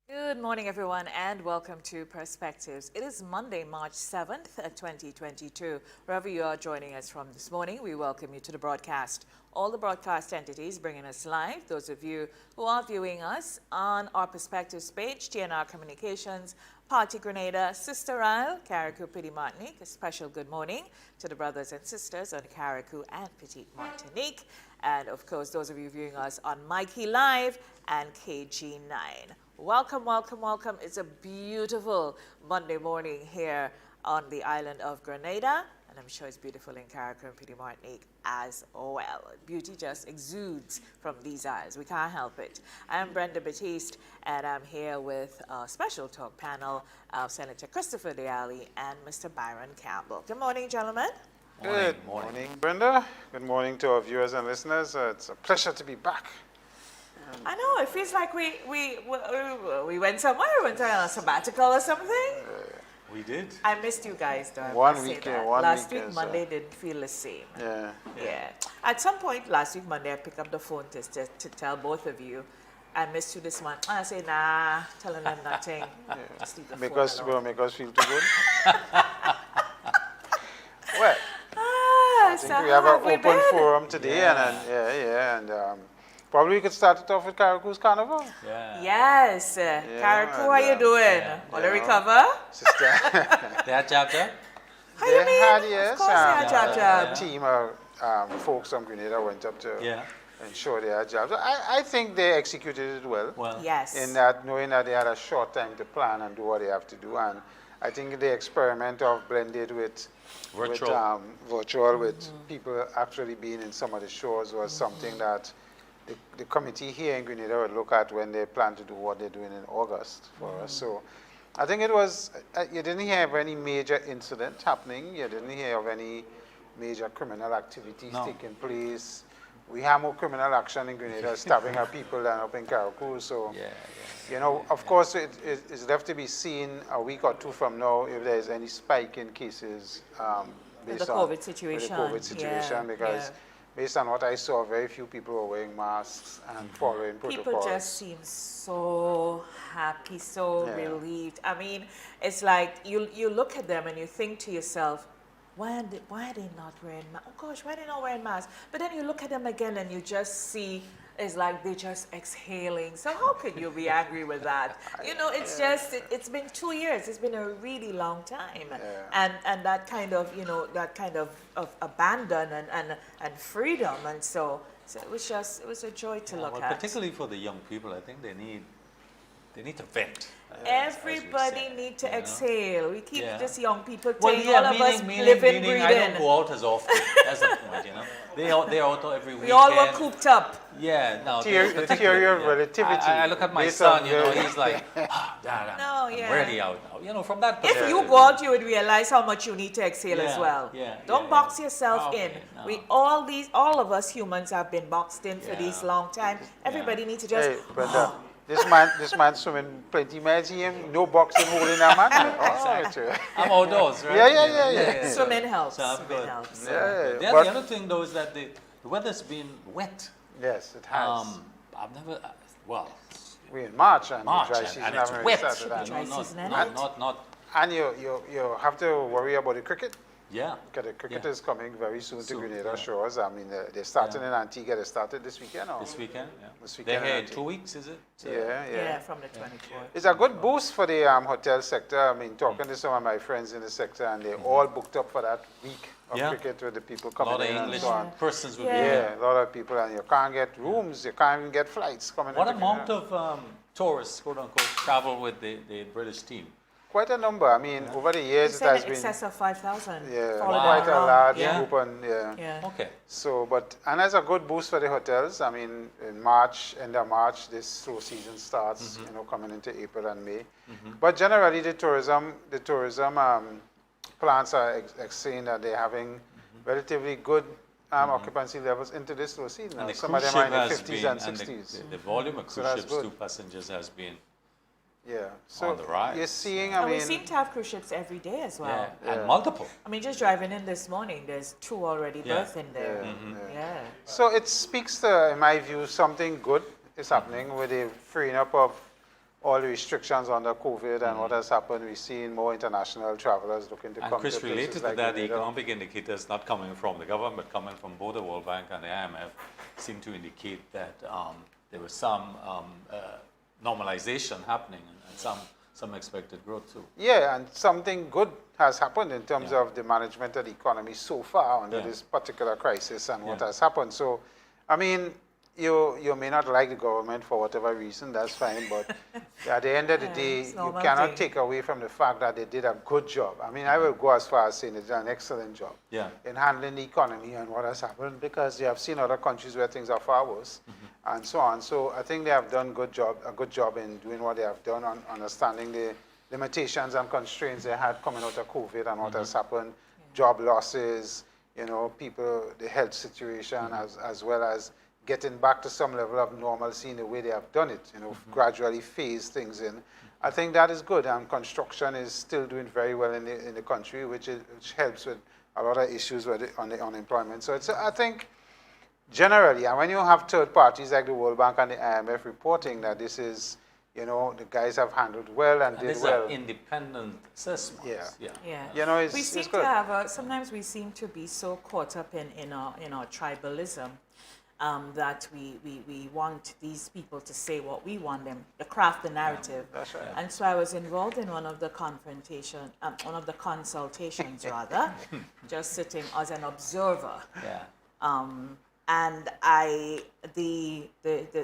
Good morning, everyone, and welcome to Perspectives. It is Monday, March 7th, 2022. Wherever you are joining us from this morning, we welcome you to the broadcast. All the broadcast entities bringing us live, those of you who are viewing us on our Perspectives page, TNR Communications, Party Grenada, Sister Isle, Carriacou, Petit Martinique. A special good morning to the brothers and sisters on Carriacou and Petit Martinique. And, of course, those of you viewing us on Mikey Live and KG9. Welcome, welcome, welcome. It's a beautiful Monday morning here on the island of Grenada, and I'm sure it's beautiful in Carriacou and Petit Martinique as well. Beauty just exudes from these eyes. We can't help it. I'm Brenda, Baptiste, and I'm here with a special talk panel of Senator Christopher Allie and Mr. Byron Campbell. Good morning, gentlemen. Good morning, Brenda. Good morning to our viewers and listeners. It's a pleasure to be back. I know, it feels like we went somewhere, we went on a sabbatical or something. We did. I missed you guys, though. One week. Last week, Monday, didn't feel the same. Yeah. At some point last week, Monday, I picked up the phone to tell both of you, I missed you this month. I say, nah, telling them nothing. Just leave the Make phone us alone. make us feel too good. Well, I think we have an open forum today, and probably we could start it off with Carriacou's Carnival. Yeah. Yes. Carriacou, how you doing? All the recover? Sister, They had chapter? How you mean? had, yes, Of course they had jab. a team of folks from Grenada went up to ensure they had jobs. I think they executed it well. Yes. In that, knowing that they had a short time to plan and do what they have to do, and I think the experiment of blended with virtual with people actually being in some of the shows was something that the committee here in Grenada would look at when they plan to do what they're doing in August for us. So I think it was, you didn't hear of any major incident happening. You didn't hear of any major criminal activities taking place. We have more criminal action in Grenada, stabbing up people than up in Carriacou. So, you know, of course, it's left to be seen a week or two from now if there's any spike in cases With the COVID situation. Because based on what I saw, very few people were wearing masks and following protocols. People just seem so happy, so relieved. I mean, it's like you look at them and you think to yourself, why are they not wearing masks? Oh gosh, why are they not wearing masks? But then you look at them again and you just see it's like they're just exhaling. So how could you be angry with that? You know, it's just, it's been 2 years. It's been a really long time. And that kind of, you know, that kind of abandon and freedom. And so it was a joy to look at. Particularly for the young people, I think they need to vent. Everybody need to exhale. We keep just young people Well, saying all of us living, breathing. I don't go out as often. That's the point, you know. They're out every weekend. We all were cooped up. Yeah, no. The theory of relativity. I look at my son, you know, he's like, Dad, No, I'm really out now. You know, from that If perspective. you go out, you would realize how much you need to exhale as well. Don't box yourself in. No. We all of us humans have been boxed in for this long time. Everybody needs to just. Hey, but this man swimming plenty miles here, no boxing holding that man. Oh, I'm outdoors, right? Yeah. Swimming helps. So I'm Swimming good. helps. The other thing, though, is that the weather's been wet. Yes, it has. I've never, We're in March and March, the dry season and it's haven't wet. really started. Dry season, Not. And you have to worry about the cricket. Yeah. Because the cricket is coming very soon to Grenada shores. I mean, they're starting in Antigua. They started this weekend. Or? This weekend, This They're weekend here in Antigua. 2 weeks, is it? Yeah, from the 24th. It's a good boost for the hotel sector. I mean, talking to some of my friends in the sector, and they're all booked up for that week of cricket with the people A coming lot of in English and so on. persons will be Yeah, here. a lot of people, and you can't get rooms. You can't even get flights coming What into amount Grenada. of tourists, quote unquote, travel with the British team? Quite a number. I mean, over the years it has in been excess of 5,000. quite a large group, and Okay. So, and as a good boost for the hotels. I mean, in March, end of March, this slow season starts. You know, coming into April and May. But generally, the tourism plants are saying that they're having relatively good occupancy levels into this slow season. And the Some of cruise them are in ship the has 50s been, and and 60s. the volume of cruise that's ships good. to passengers has been So on the rise. you're seeing, I And mean, we seem to have cruise ships every day as well. and multiple. I mean, just driving in this morning, there's 2 already berth in there. So it speaks to, in my view, something good is happening with the freeing up of all the restrictions under COVID and what has happened, we've seen more international travelers looking to And come Chris, to places related to like that, the Grenada. economic indicators not coming from the government, but coming from both the World Bank and the IMF seem to indicate that there was some normalization happening and some expected growth too. Yeah, and something good has happened in terms Yeah. of the management of the economy so far under Yeah. this particular crisis and what Yeah. has happened. So, I mean, you may not like the government for whatever reason, that's fine, but at the end of the day, it's you normal cannot thing. take away from the fact that they did a good job. I mean, I will go as far as saying they did an excellent job Yeah. in handling the economy and what has happened, because you have seen other countries where things are far worse and so on. So I think they have done a good job in doing what they have done, on understanding the limitations and constraints they had coming out of COVID and what has happened, job losses, you know, people, the health situation, as well as getting back to some level of normalcy in the way they have done it, you know, gradually phase things in. I think that is good, and construction is still doing very well in the country, which helps with a lot of issues with on the unemployment. So it's, I think, generally, and when you have third parties like the World Bank and the IMF reporting that this is, you know, the guys have handled well and And did these well. are independent assessments. Yeah. Yeah. You know, we seem it's to good. have sometimes we seem to be so caught up in our tribalism that we want these people to say what we want them, to craft the narrative. That's right. And so I was involved in one of the consultations rather, just sitting as an observer. Yeah. And the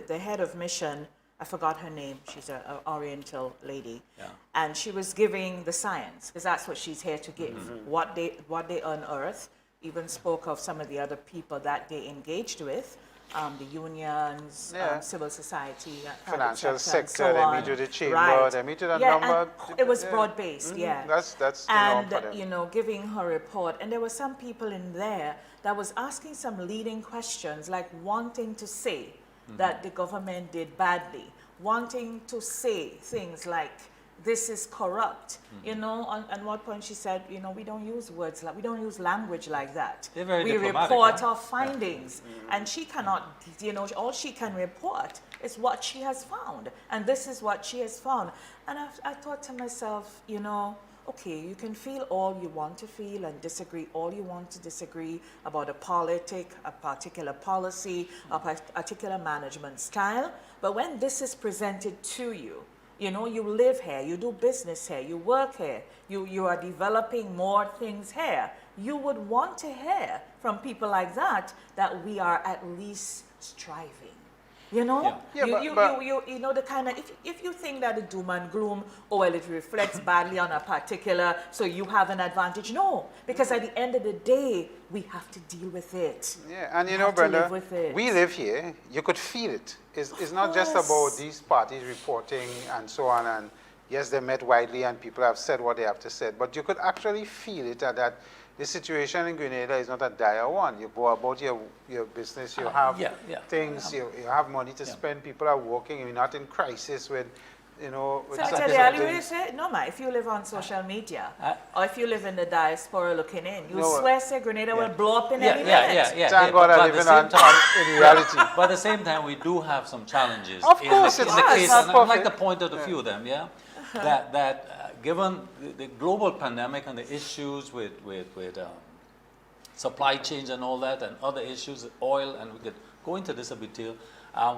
head of mission, I forgot her name, she's an Oriental lady, Yeah. and she was giving the science, because that's what she's here to give, what they unearthed, even spoke of some of the other people that they engaged with, the unions, Yeah. civil society, private Financial and sector, so they on. meet with the chamber, Right. they meet with a Yeah, number. and it was yeah. broad-based, yeah. That's the norm And, for them. you know, giving her report, and there were some people in there that was asking some leading questions, like wanting to say that the government did badly, wanting to say things like, this is corrupt, you know, at one point she said, you know, we don't use words like, we don't use language like that. They're very we diplomatic, report huh? our findings, and she cannot, you know, all she can report is what she has found, and this is what she has found. And I thought to myself, you know, okay, you can feel all you want to feel and disagree all you want to disagree about a particular policy, a particular management style, but when this is presented to you, you know, you live here, you do business here, you work here, you are developing more things here, you would want to hear from people like that we are at least striving. You know, Yeah. Yeah, you know, the kind of, if you think that the doom and gloom, oh, well, it reflects badly on a particular, so you have an advantage. No, because at the end of the day, we have to deal with it. Yeah, and you We know, have to Brenda, live with it. we live here. You could feel it. It's not just course. about these parties reporting and so on. And yes, they met widely and people have said what they have to say. But you could actually feel it that the situation in Grenada is not a dire one. You go about your business, you have yeah, yeah. things, you have money to spend, people are working, you're not in crisis with, you know, with So I something. tell you, Allie, what you say? No, ma, if you live on social media, Uh, or if you live in the diaspora looking in, you No, swear, say Grenada will blow up in Yeah, any yeah, minute. yeah, yeah. Thank yeah. God But I at the live same time, in reality. but at the same time, we do have some challenges. Of in course, the, it's in the not- case, it's not and I'd like to perfect. point out a few of them, yeah? That given the global pandemic and the issues with supply chains and all that, and other issues, oil, and we could go into this a bit too,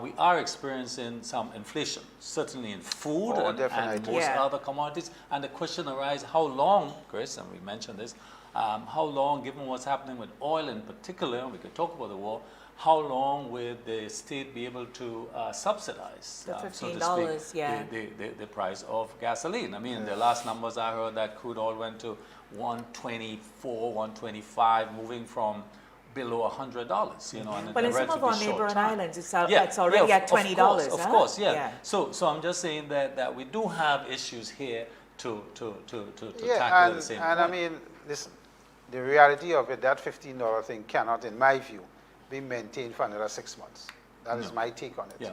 we are experiencing some inflation, certainly in food Oh, and definitely. most Yeah. other commodities. And the question arises, how long, Chris, and we mentioned this, how long, given what's happening with oil in particular, we could talk about the war, how long will the state be able to subsidize, The so to $15, speak, yeah. the price of gasoline? I mean, the last numbers I heard that crude oil went to 124, 125, moving from below $100, you know, and But a in some of relatively our short neighboring time. islands, it's already at $20. Of huh? course, yeah. So I'm just saying that we do have issues here to tackle at the same and point. I mean, listen, the reality of it, that $15 thing cannot, in my view, be maintained for another 6 months. That is my take on it.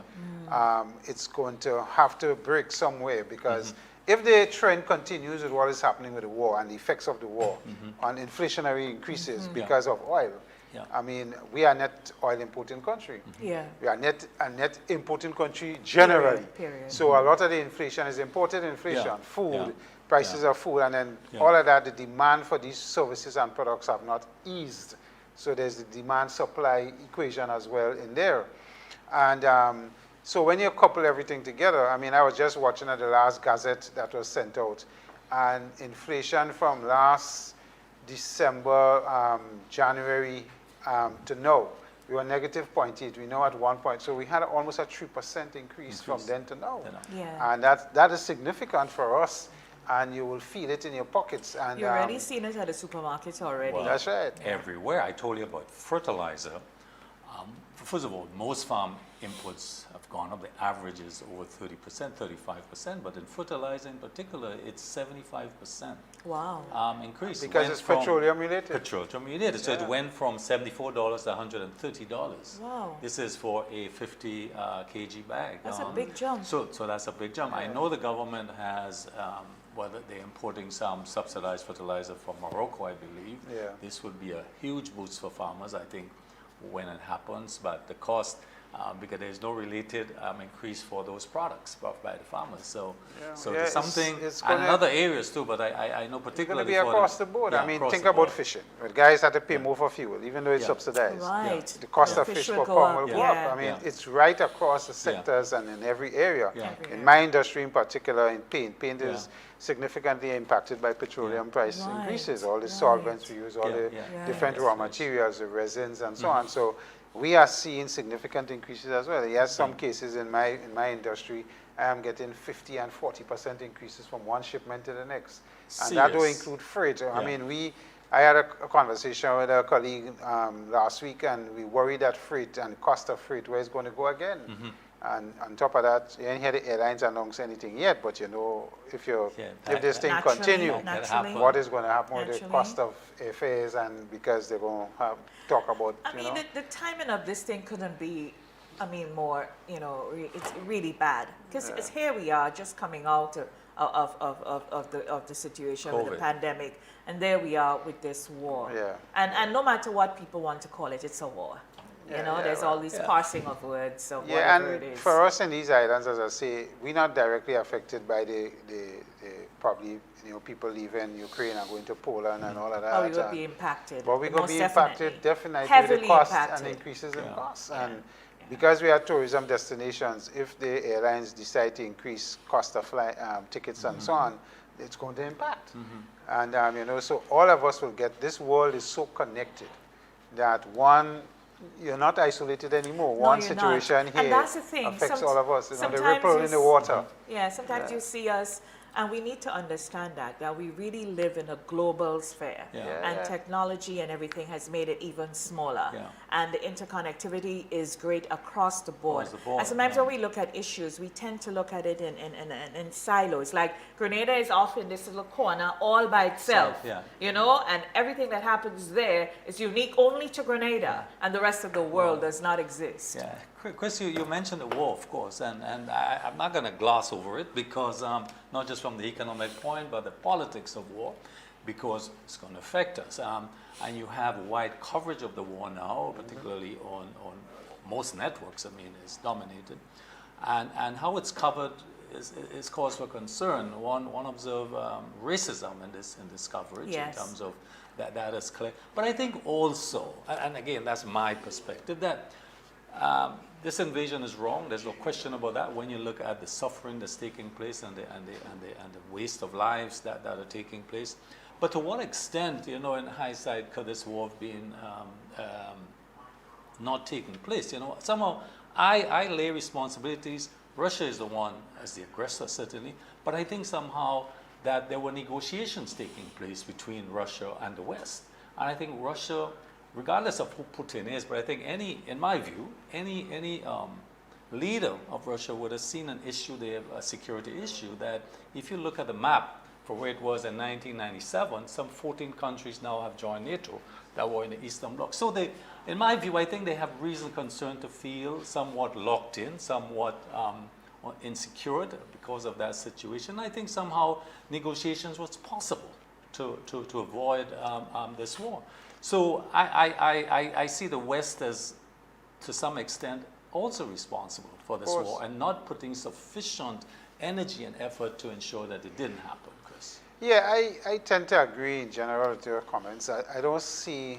Yeah. It's going to have to break somewhere, because if the trend continues with what is happening with the war and the effects of the war on inflationary increases because of oil, Yeah. I mean, we are net oil importing country. Yeah. We are a net importing country generally. Period. So a lot of the inflation is imported inflation, Yeah. food, Yeah. prices Yeah. of food, and then Yeah. all of that, the demand for these services and products have not eased. So there's the demand-supply equation as well in there. And so when you couple everything together, I mean, I was just watching at the last Gazette that was sent out, and inflation from last December, January to now, we were negative 0.8. We now at 1 point. So we had almost a 3% increase from then to now. Yeah. And that is significant for us, and you will feel it in your pockets. And You're already seeing it at the supermarkets already. Well, that's right. Everywhere. I told you about fertilizer. First of all, most farm inputs have gone up. The average is over 30%, 35%, but in fertilizer in particular, it's 75% Wow. increase. Because Went it's from petroleum related. Petroleum related. So Yeah. it went from $74 to $130. Wow. This is for a 50 kg bag. That's a big jump. So that's a big jump. I know the government has, whether they're importing some subsidized fertilizer from Morocco, I believe. Yeah. This would be a huge boost for farmers, I think, when it happens. But the cost, because there's no related increase for those products brought by the farmers. So, Yeah. so Yeah, there's it's- something, it's and in gonna- other areas too, but I know It's going particularly to be for across the board. yeah, I mean, across think the about board. fishing. Where guys have to pay Yeah. more for fuel, even though it's Yeah. subsidized. Right. The cost The of fish will per go pound up. will go Yeah. up. I mean, Yeah. it's right across the sectors and in every area. Yeah. In my industry in particular, in paint, paint Yeah. is significantly impacted by petroleum price Right. increases. All the Right. solvents we use, all Yeah, the yeah. different Yes, raw yes. materials, the resins and so on. So we are seeing significant increases as well. Yes, some cases in my industry, I am getting 50 and 40% increases from one shipment to the next. And that will Serious. include freight. I Yeah. mean, I had a conversation with a colleague last week, and we worry that freight and cost of freight, where it's going to go again. And on top of that, you ain't hear the airlines announce anything yet, but you know, if this thing Naturally, continue, naturally. what is going to happen with the Naturally. cost of airfares, and because they're going to talk about, I mean, the timing of this thing couldn't be, I mean, more, it's really bad. Because it's here we are, just coming out of the situation with the COVID. pandemic, and there we are with this war. Yeah. And no matter what people want to call it, it's a war. Yeah, There's all these Yeah. parsing of words of yeah, whatever it and is. for us in these islands, as I say, we're not directly affected by the probably people leaving Ukraine and going to Poland and all of that. Oh, we would and- be impacted. But we're going most to be impacted definitely with Heavily the cost impacted. and increases in Yeah. costs. Yeah. And because we are tourism destinations, if the airlines decide to increase cost of tickets and so on, it's going to impact. And so all of us will get. This world is so connected that you're not isolated anymore. No, one you're not. situation And here that's the thing. affects all of us. The Sometimes ripple you in the water. Yeah, sometimes you see us, and we need to understand that we really live in a global sphere. Yeah. Yeah. And technology and everything has made it even smaller. Yeah. And the interconnectivity is great across the board. Across the board, And sometimes yeah. when we look at issues, we tend to look at it in silos. Like Grenada is off in this little corner all by itself. Yeah. And everything that happens there is unique only to Grenada, and the rest of the world does not exist. Yeah, Chris, you mentioned the war, of course, and I'm not going to gloss over it because not just from the economic point, but the politics of war, because it's going to affect us. And you have wide coverage of the war now, particularly on most networks. I mean, it's dominated, and how it's covered is cause for concern. One observe racism in this coverage Yes. in terms of that is clear. But I think also, and again, that's my perspective, that this invasion is wrong. There's no question about that. When you look at the suffering that's taking place and the waste of lives that are taking place, but to what extent, in hindsight, could this war have been not taking place? Somehow I lay responsibilities. Russia is the one as the aggressor, certainly, but I think somehow that there were negotiations taking place between Russia and the West, and I think Russia, regardless of who Putin is, but I think in my view, any leader of Russia would have seen an issue there, a security issue, that if you look at the map for where it was in 1997, some 14 countries now have joined NATO that were in the Eastern Bloc. So in my view, I think they have reason concern to feel somewhat locked in, somewhat insecure because of that situation. I think somehow negotiations was possible to avoid this war. So I see the West as, to some extent, also responsible for this war and not putting sufficient energy and effort to ensure that it didn't happen, Chris. Yeah, I tend to agree in general with your comments. I don't see,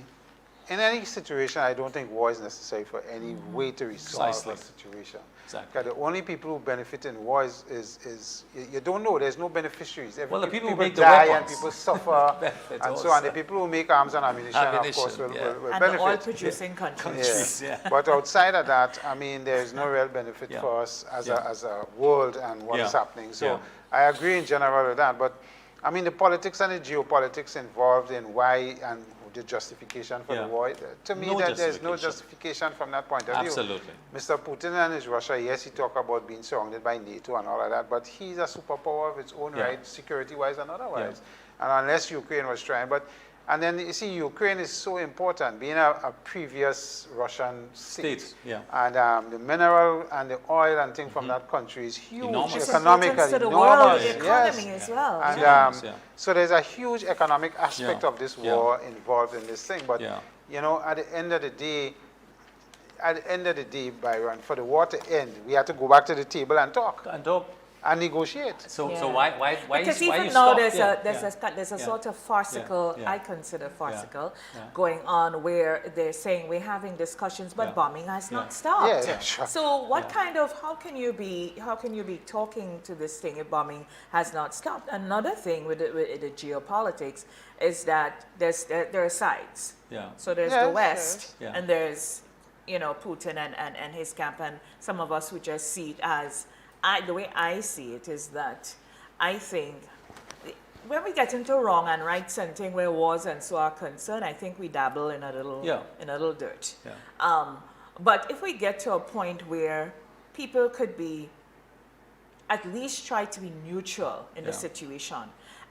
in any situation, I don't think war is necessary for any way to resolve Precisely. a situation. Exactly. Because the only people who benefit in war is you don't know, there's no beneficiaries. Well, the people who make the die and weapons people suffer benefit and so on. also. The people who make arms and ammunition of course, will And benefit. the oil-producing countries. Yeah. But outside of that, I mean, there is no real benefit for us as a world and what is happening. So I agree in general with that. But I mean, the politics and the geopolitics involved in why and the justification for the war, to me, there's no justification from that point of view. Absolutely. Mr. Putin and his Russia, yes, he talked about being surrounded by NATO and all of that, but he's a superpower of its own right, security-wise and otherwise. And unless Ukraine was trying, and then you see, Ukraine is so important, being a previous Russian state. And the mineral and the oil and things from that country is huge, economically. To the world economy as well. And so there's a huge economic aspect of this war involved in this thing. But you know, at the end of the day, Byron, for the war to end, we have to go back to the table and talk. And negotiate. So why because why even you now stop? there's a sort of farcical, I consider farcical, going on where they're saying we're having discussions, but bombing has not stopped. Sure. So what kind of how can you be talking to this thing if bombing has not stopped? Another thing with the geopolitics is that there are sides. So there's the West and there's Putin and his camp, and some of us who just see it as. The way I see it is that I think when we get into wrong and right centering where wars and so are concerned, I think we dabble in a little dirt. But if we get to a point where people could be at least try to be neutral in the situation,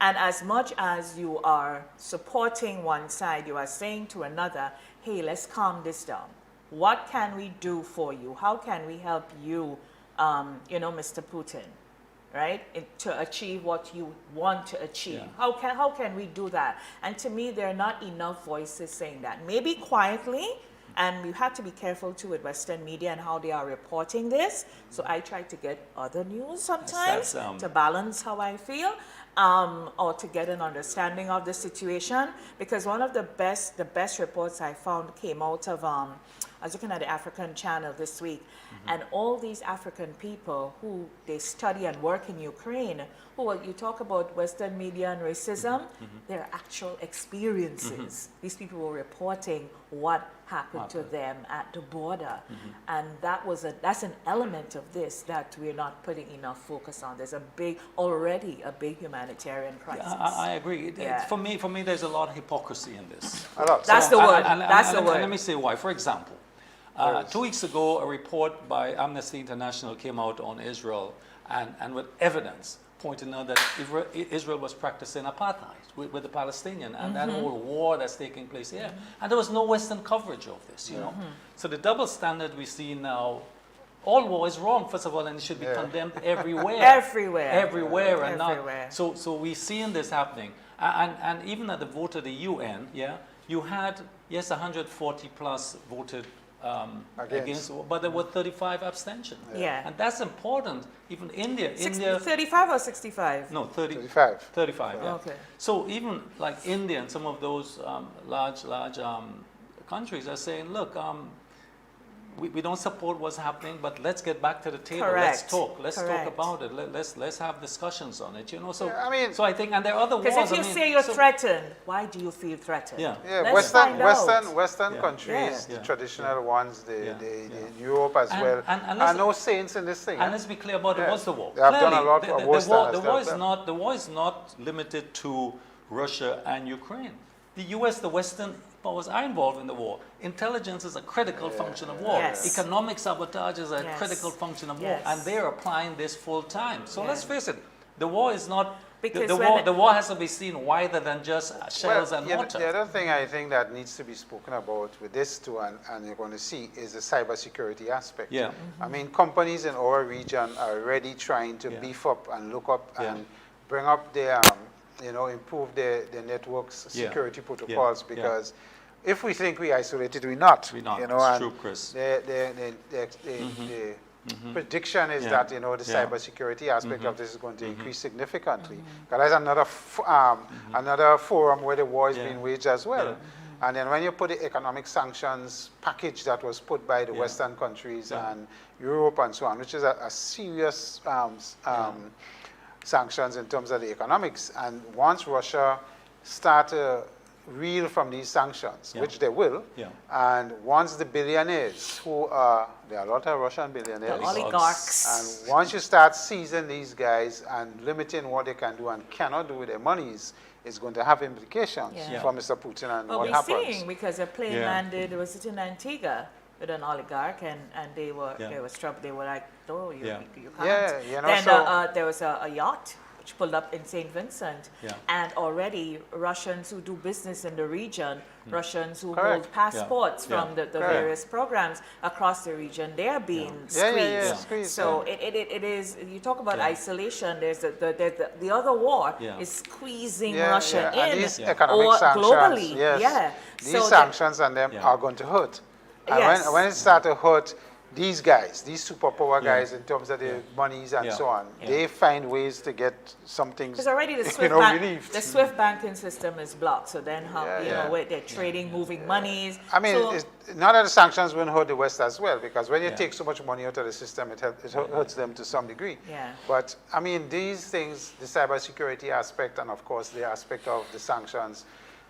and as much as you are supporting one side, you are saying to another, hey, let's calm this down. What can we do for you? How can we help you? Mr. Putin, right? To achieve what you want to achieve. How can we do that? And to me, there are not enough voices saying that. Maybe quietly, and we have to be careful too with Western media and how they are reporting this. So I try to get other news sometimes to balance how I feel, or to get an understanding of the situation. Because one of the best reports I found came out of I was looking at the African channel this week, and all these African people who they study and work in Ukraine, you talk about Western media and racism, their actual experiences. These people were reporting what happened to them at the border, and that's an element of this that we're not putting enough focus on. There's already a big humanitarian crisis. I agree. For me, there's a lot of hypocrisy in this. That's the word. That's the word. Let me say why. For example, 2 weeks ago, a report by Amnesty International came out on Israel, and with evidence pointing out that Israel was practicing apartheid with the Palestinian and that whole war that's taking place here. And there was no Western coverage of this, you know. So the double standard we see now, all war is wrong, first of all, and it should be condemned everywhere. Everywhere. And not. So we're seeing this happening. And even at the vote of the UN, you had, 140 plus voted against, but there were 35 abstentions. And that's important. Even India. 35 or 65? No, 35. 35, Okay. So even like India and some of those large countries are saying, look, we don't support what's happening, but let's get back to the table. Correct. Let's talk about it. Let's have discussions on it. You know, so so I think, and there are other wars. Because if you say you're threatened, why do you feel threatened? Western countries, the traditional ones, the Europe as well, are no saints in this thing. And let's be clear about it. What's the war? They have done a lot of worse than the war is not limited to Russia and Ukraine. The U.S., the Western powers are involved in the war. Intelligence is a critical function of war. Economic sabotage is a critical function of war, and they're applying this full time. So let's face it, the war is not. The war has to be seen wider than just shells and water. The other thing I think that needs to be spoken about with this too, and you're going to see, is the cybersecurity aspect. I mean, companies in our region are already trying to beef up and look up and bring up their, improve their networks security protocols, because if we think we isolated, we're not. We're not. You know, It's and true, Chris. the prediction is Yeah. that, you know, the Yeah. cybersecurity aspect of this is going to increase significantly. Because there's another forum where the war is Yeah. being waged as well. Yeah. And then when you put the economic sanctions package that was put by the Yeah. Western countries Yeah. and Europe and so on, which is a serious sanctions in terms of the economics. And once Russia start to reel from these sanctions, Yeah. which they will, Yeah. and once the billionaires who are, there are a lot of Russian The billionaires, oligarchs. and once you start seizing these guys and limiting what they can do and cannot do with their monies, it's going to have implications Yeah. for Mr. Putin and Well, what we're happens. seeing, because a plane Yeah. landed, was it in Antigua, with an oligarch, and they were Yeah. they were like, no, you Yeah. you can't. Yeah, you know, Then so- there was a yacht which pulled up in St. Vincent, Yeah. and already Russians who do business in the region, Russians who Correct. hold passports Yeah. from the Correct. various programs across the region, they are being Yeah, squeezed. yeah, yeah, squeezed, So it is, you talk about Yeah. isolation, there's the other war Yeah. is squeezing Yeah, Russia yeah. And in, these Yeah. economic or sanctions, globally, yes, yeah. these So that- sanctions and them Yeah. are going to hurt. And Yes. when it start to hurt these guys, these superpower Yeah. guys in terms of the monies and Yeah. so on, Yeah. they find ways to get some things, Because already the you Swift, know, bank, relieved. the Swift banking system is blocked. So then how, Yeah, you yeah. know, where they're trading, moving monies. I mean, so, it's, not that the sanctions will hurt the West as well, because when you Yeah. take so much money out of the system, it hurts them to some degree. Yeah. But I mean, these things, the cybersecurity aspect and of course the aspect of the sanctions,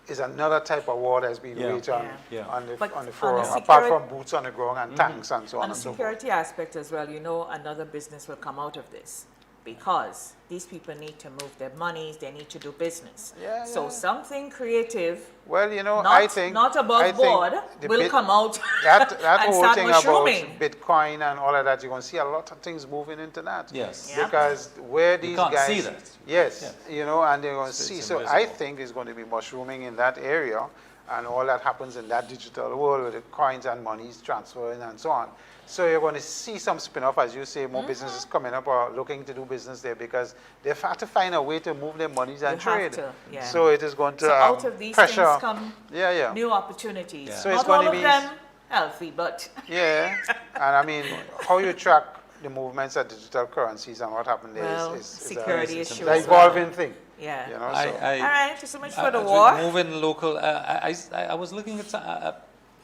is another type of war that's being Yeah. waged on, Yeah. on the But on the on forum, the apart security- from boots on the ground and tanks and so on on the and so forth. security aspect as well, you know, another business will come out of this, because these people need to move their monies, they need to do business. Yeah, So yeah. something creative, Well, you know, not, I think not I above think board, the will bit- come out that and whole start thing about mushrooming. Bitcoin and all of that, you're going to see a lot of things moving into that. Yes. Yeah. Because where these can't guys, see that. yes, you know, and they're going to It's see. So I invisible. think there's going to be mushrooming in that area, and all that happens in that digital world with the coins and monies transferring and so on. So you're going to see some spin-off, as you say, more businesses coming up or looking to do business there because they've had to find a way to move their monies and You have trade. to, yeah. So it is going to So out of these pressure. things come Yeah. new opportunities. Yeah. So it's Not going all to of be- them healthy, but Yeah, and I mean, how you track the movements of digital currencies and what happened there well, is security it's issue an as well. evolving thing. Yeah. You know, All so. right, so much for the I- war. Moving local, I was looking at a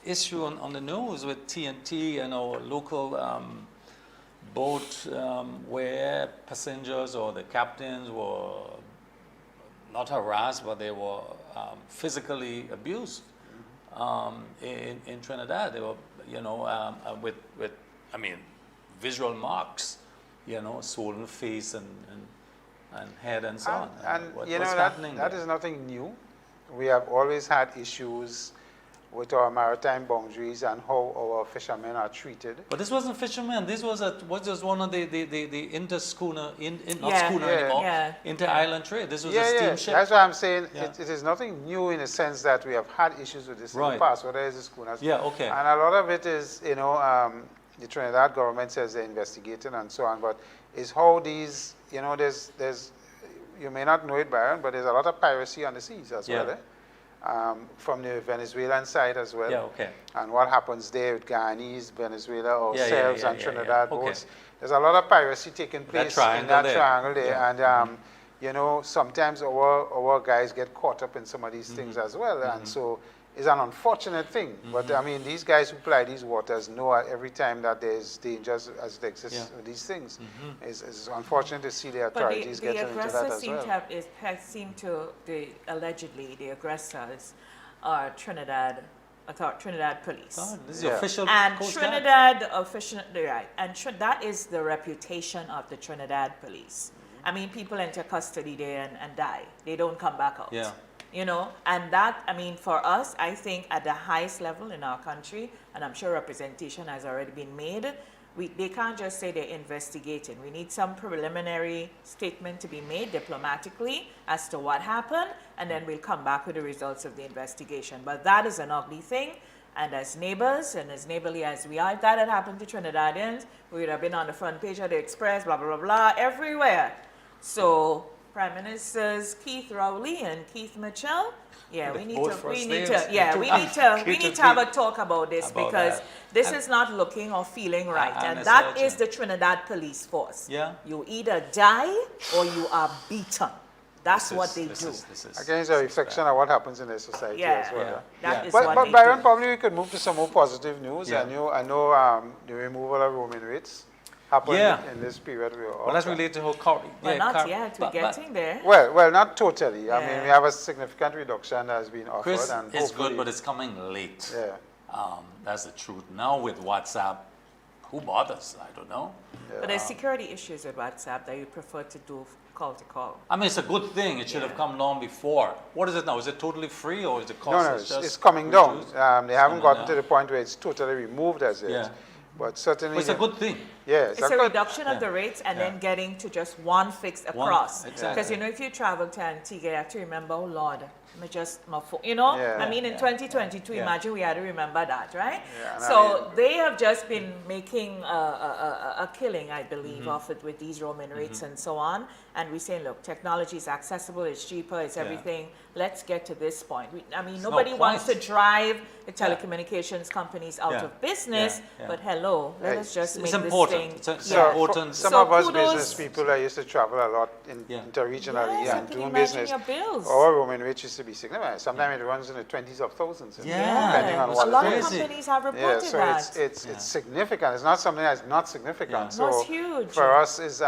issue on the news with TNT and our local boat where passengers or the captains were not harassed, but they were physically abused in Trinidad. They were, you know, with I mean, visual marks, you know, swollen face and head and so on. And What's you know, happening that there? is nothing new. We have always had issues with our maritime boundaries and how our fishermen are treated. But this wasn't fishermen. This was just one of the inter-schooner, not Yeah, schooner yeah, anymore, yeah. inter-island trade. This was a Yeah, steamship. that's why I'm saying Yeah. it is nothing new in the sense that we have had issues with this in Right. the past, whether it's the schooners. Yeah, okay. And a lot of it is, you know, the Trinidad government says they're investigating and so on, but it's how these, you know, there's you may not know it, Byron, but there's a lot of piracy on the seas as Yeah. well, from the Venezuelan side as well. Yeah, okay. And what happens there with Guyanese, Venezuela, Yeah, ourselves, yeah, and yeah, Trinidad yeah. Okay. boats. There's a lot of piracy taking place in triangle that there. triangle there. Yeah. And, you know, sometimes our guys get caught up in some of these things as well. And so it's an unfortunate thing. But, I mean, these guys who ply these waters know every time that there's dangers as it exists Yeah. with these things. It's unfortunate to see the But authorities the getting into that aggressors as seem well. to have seemed to allegedly the aggressors are Trinidad police. Oh, this is Yeah. official And Coast Guard. Trinidad officially, right? And that is the reputation of the Trinidad police. I mean, people enter custody there and die. They don't come back out. Yeah. You know, and that, I mean, for us, I think at the highest level in our country, and I'm sure representation has already been made, they can't just say they're investigating. We need some preliminary statement to be made diplomatically as to what happened, and then we'll come back with the results of the investigation. But that is an ugly thing, and as neighbors, and as neighborly as we are, if that had happened to Trinidadians, we would have been on the front page of the Express, blah, blah, blah, blah, everywhere. So Prime Ministers Keith Rowley and Keith Mitchell. Yeah, we need Both to, we first need names. to, yeah, we need to, we need to have a talk about this About because that. this is not looking or feeling right, and it's that urgent. is the Trinidad police force. Yeah. You either die or you are beaten. That's what they do. Again, it's a reflection of what happens in the society as well. Yeah. That is But, what but they Byron, do. probably we could move to some more positive news. Yeah. I know the removal of roaming rates happened Yeah. in this period. Well, that's related to how But not yet, we're getting there. Well, not totally. I mean, Yeah. we have a significant reduction that has been offered. Chris, and it's hopefully- good, but it's coming late. Yeah. That's the truth. Now with WhatsApp, who bothers? I don't know. But there's security issues with WhatsApp that you prefer to do call to call. I mean, it's a good thing. It should have come long before. What is it now? Is it totally free or is the cost No, is just it's coming down. reduced? They haven't coming gotten down. to the point where it's totally removed as yet. Yeah. But certainly, But it's a good thing. yeah, It's a good- reduction of the rates and then getting to just one fixed across. exactly. Because, you know, if you travel to Antigua, you have to remember, oh, Lord, you know? Yeah. I mean, in 2022, Yeah. imagine we had to remember that, right? Yeah, and So I mean- they have just been making a killing, I believe, Mm-hmm. off it with these roaming rates and so on. And we're saying, look, technology is accessible, it's cheaper, it's everything. Let's get to this point. I mean, no nobody wants to point. drive the telecommunications companies out Yeah. of business, Yeah. but hello, let Hey, us just make It's this important. thing. It's So for important. some So of us kudos- business people that used to travel a lot interregionally Yes, I and can doing imagine business, your bills. our roaming rate used to be significant. Sometimes it runs in the 20s of thousands. Yeah, depending on it was what a lot it of is. crazy. companies have Yeah, reported so that. it's significant. It's not something that's not significant. Yeah. So No, it's huge. for us, it's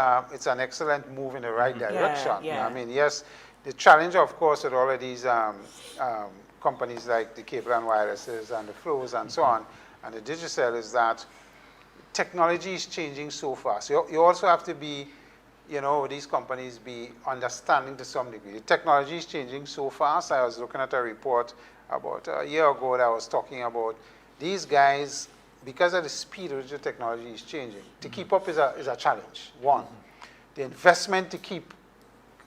an excellent move in the right direction. yeah. I mean, yes, the challenge, of course, with all of these companies like the cable and wirelesses and the flows and so on, and the Digicel is that technology is changing so fast. You also have to be, you know, these companies be understanding to some degree. The technology is changing so fast. I was looking at a report about a year ago that was talking about these guys, because of the speed at which the technology is changing, to keep up is a challenge, one. The investment to keep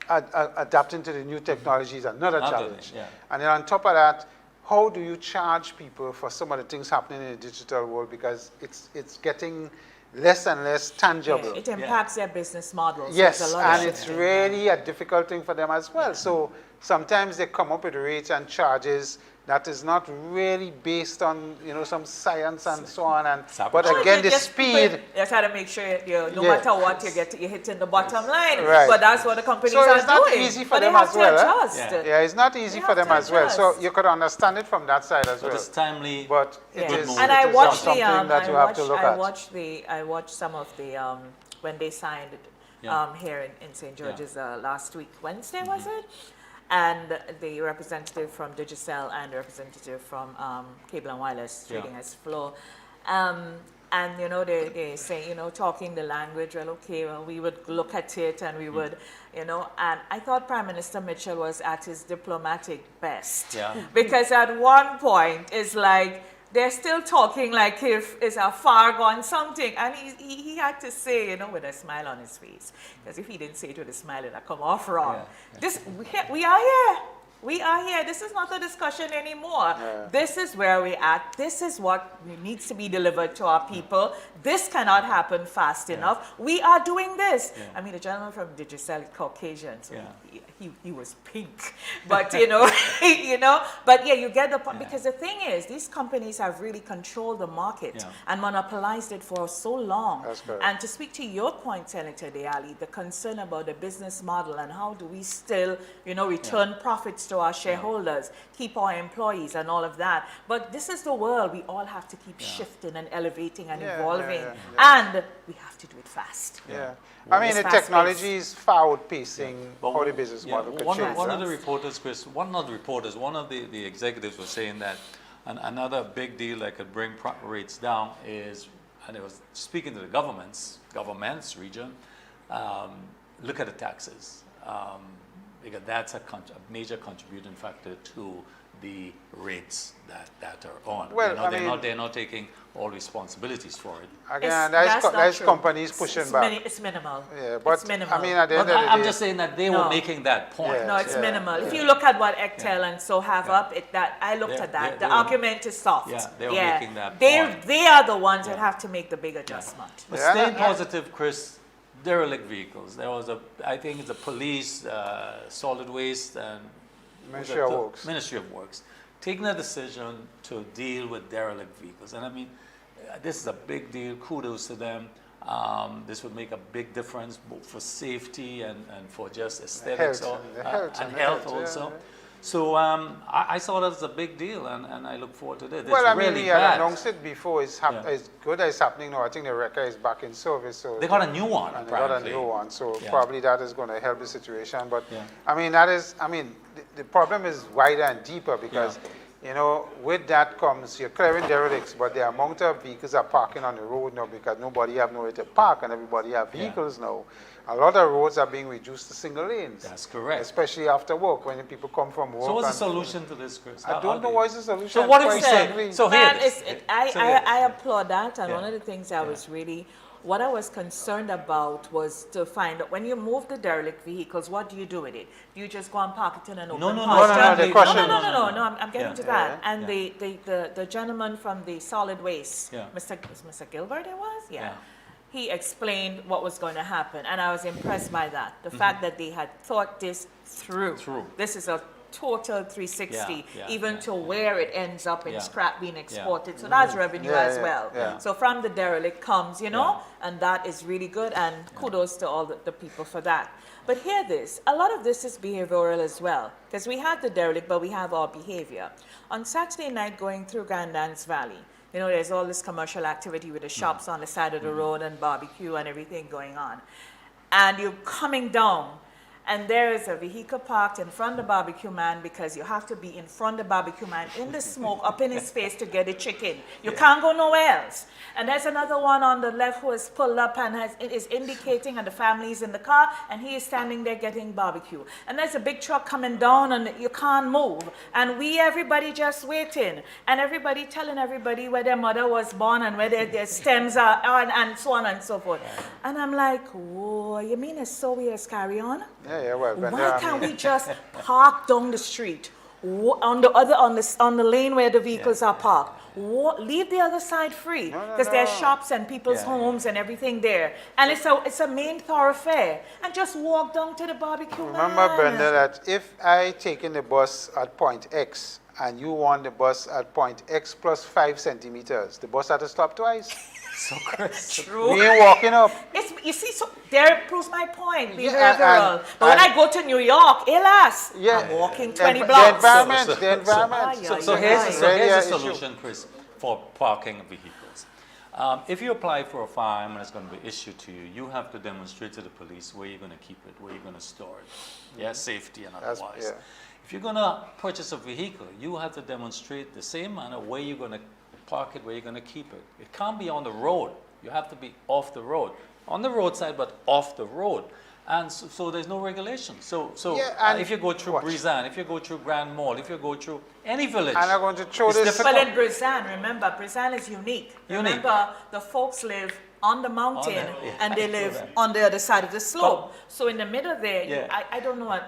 adapting to the new technology is another challenge. yeah. And then on top of that, how do you charge people for some of the things happening in the digital world, because it's getting less and less tangible. It impacts their business models. Yes, There's a lot and of it's shifting. really a difficult thing for them as well. So sometimes they come up with rates and charges that is not really based on, you know, some science and so on. And but Well, again, you the just speed. Just try to make sure no Yeah. matter what you're hitting the bottom line. Right. But that's what the companies So are it's not doing. easy for but them they have as to well, eh? adjust. Yeah. Yeah, it's not easy They for have them to as well. So adjust. you could understand it from that side as well. But it's timely. But it Yeah. is, move. And it I is watched something that you have to look at. I watched some of the when they signed here in St. George's last week, Wednesday was it? And the representative from Digicel and the representative from Cable and Wireless Trading as Flow. And, you know, they say, you know, talking the language, well, okay, well, we would look at it and we would, you know, and I thought Prime Minister Mitchell was at his diplomatic best. Yeah. Because at one point, it's like, they're still talking like if it's a far gone something. And he had to say, you know, with a smile on his face. Because if he didn't say it with a smile, it'd come off wrong. Yeah. We are here. We are here. This is not a discussion anymore. Yeah. This is where we're at. This is what needs to be delivered to our people. This cannot happen fast enough. We are doing this. Yeah. I mean, the gentleman from Digicel is Caucasian, so Yeah. he was pink. But, you know, you know, but yeah, you get the point. Because the thing is, these companies have really controlled the market and monopolized it for so long. That's correct. And to speak to your point, Senator Allie, the concern about the business model and how do we still, you know, return profits to our shareholders, keep our employees and all of that. But this is the world. We all have to keep shifting and elevating and evolving. And we have to do it fast. Yeah. I mean, It's the fast-paced. technology is far outpacing But how the business model could change. one of the reporters, Chris, one of the executives was saying that another big deal that could bring rates down is, and it was speaking to the governments region, look at the taxes. Because that's a major contributing factor to the rates that are on. Well, you know, I mean, they're not taking all responsibilities for it. Again, That's not there's true. companies pushing back. It's minimal. Yeah, but it's minimal. I mean, at the end But of the I'm day, just saying that they No. were making that point. Yeah. No, it's Yeah. minimal. If Yeah. you look at what Ectel and so have up, I looked Yeah, at that. they The were- argument is soft. Yeah, they were making that they point. they are the ones that have to make the big adjustment. But Yeah, staying yeah. positive, Chris, derelict vehicles. There was I think it's a police, solid waste, and Ministry of Works, taking a decision to deal with derelict vehicles. And I mean, this is a big deal. Kudos to them. This would make a big difference both for safety and for just aesthetics and health also. Yeah. So I saw that as a big deal, and I look forward to this. Well, it's I mean, really we had bad. announced it before. It's good that it's happening now. I think the wrecker is back in service. So they got a new one, and they got a new one. So yeah. probably that is going to help the situation. But I mean, the problem is wider and deeper because, you know, with that comes, you're clearing derelicts, but the amount of vehicles are parking on the road now because nobody have nowhere to park and everybody have vehicles now. A lot of roads are being reduced to single lanes. That's correct. Especially after work, when people come from work. So what's the solution to this, Chris? I don't know what is the solution. So what if we say, so here I applaud that, and one of the things I was really, what I was concerned about was to find out, when you move the derelict vehicles, what do you do with it? Do you just go and park it in an open pasture? No, I'm getting to that. And the gentleman from the solid waste, Mr. Gilbert it was? He explained what was going to happen, and I was impressed by that. The fact that they had thought this through. This is a total 360, even to where it ends up in scrap being exported. So that's revenue as well. So from the derelict comes, you know, and that is really good, and kudos to all the people for that. But hear this, a lot of this is behavioral as well, because we have the derelict, but we have our behavior. On Saturday night going through Grandans Valley, you know, there's all this commercial activity with the shops on the side of the road and barbecue and everything going on. And you're coming down, and there is a vehicle parked in front of the barbecue man because you have to be in front of the barbecue man in the smoke, up in his face to get the chicken. You can't go nowhere else. And there's another one on the left who is pulled up and is indicating, and the family is in the car, and he is standing there getting barbecue. And there's a big truck coming down, and you can't move. And everybody just waiting, and everybody telling everybody where their mother was born and where their stems are, and so on and so forth. And I'm like, whoa, you mean it's so weird as carry on? Well, why can't we just park down the street on the lane where the vehicles are parked? Leave the other side free, because there's shops and people's homes and everything there, and it's a main thoroughfare, and just walk down to the barbecue. Remember, Brenda, that if I take in the bus at point X and you want the bus at point X plus 5 centimeters, the bus had to stop twice. So Chris, true. We ain't walking up. You see, so there proves my point. Behavioral. But when I go to New York, hélas, I'm walking 20 blocks. The environment. So here's the solution, Chris, for parking vehicles. If you apply for a fine and it's going to be issued to you, you have to demonstrate to the police where you're going to keep it, where you're going to store it. Safety and otherwise. If you're going to purchase a vehicle, you have to demonstrate the same manner where you're going to park it, where you're going to keep it. It can't be on the road. You have to be off the road. On the roadside, but off the road. And so there's no regulation. So if you go through Brizan, if you go through Grand Mall, if you go through any village, and I'm going to show this. Well, in Brizan, remember, Brizan is unique. Remember, the folks live on the mountain, and they live on the other side of the slope. So in the middle there, I don't know.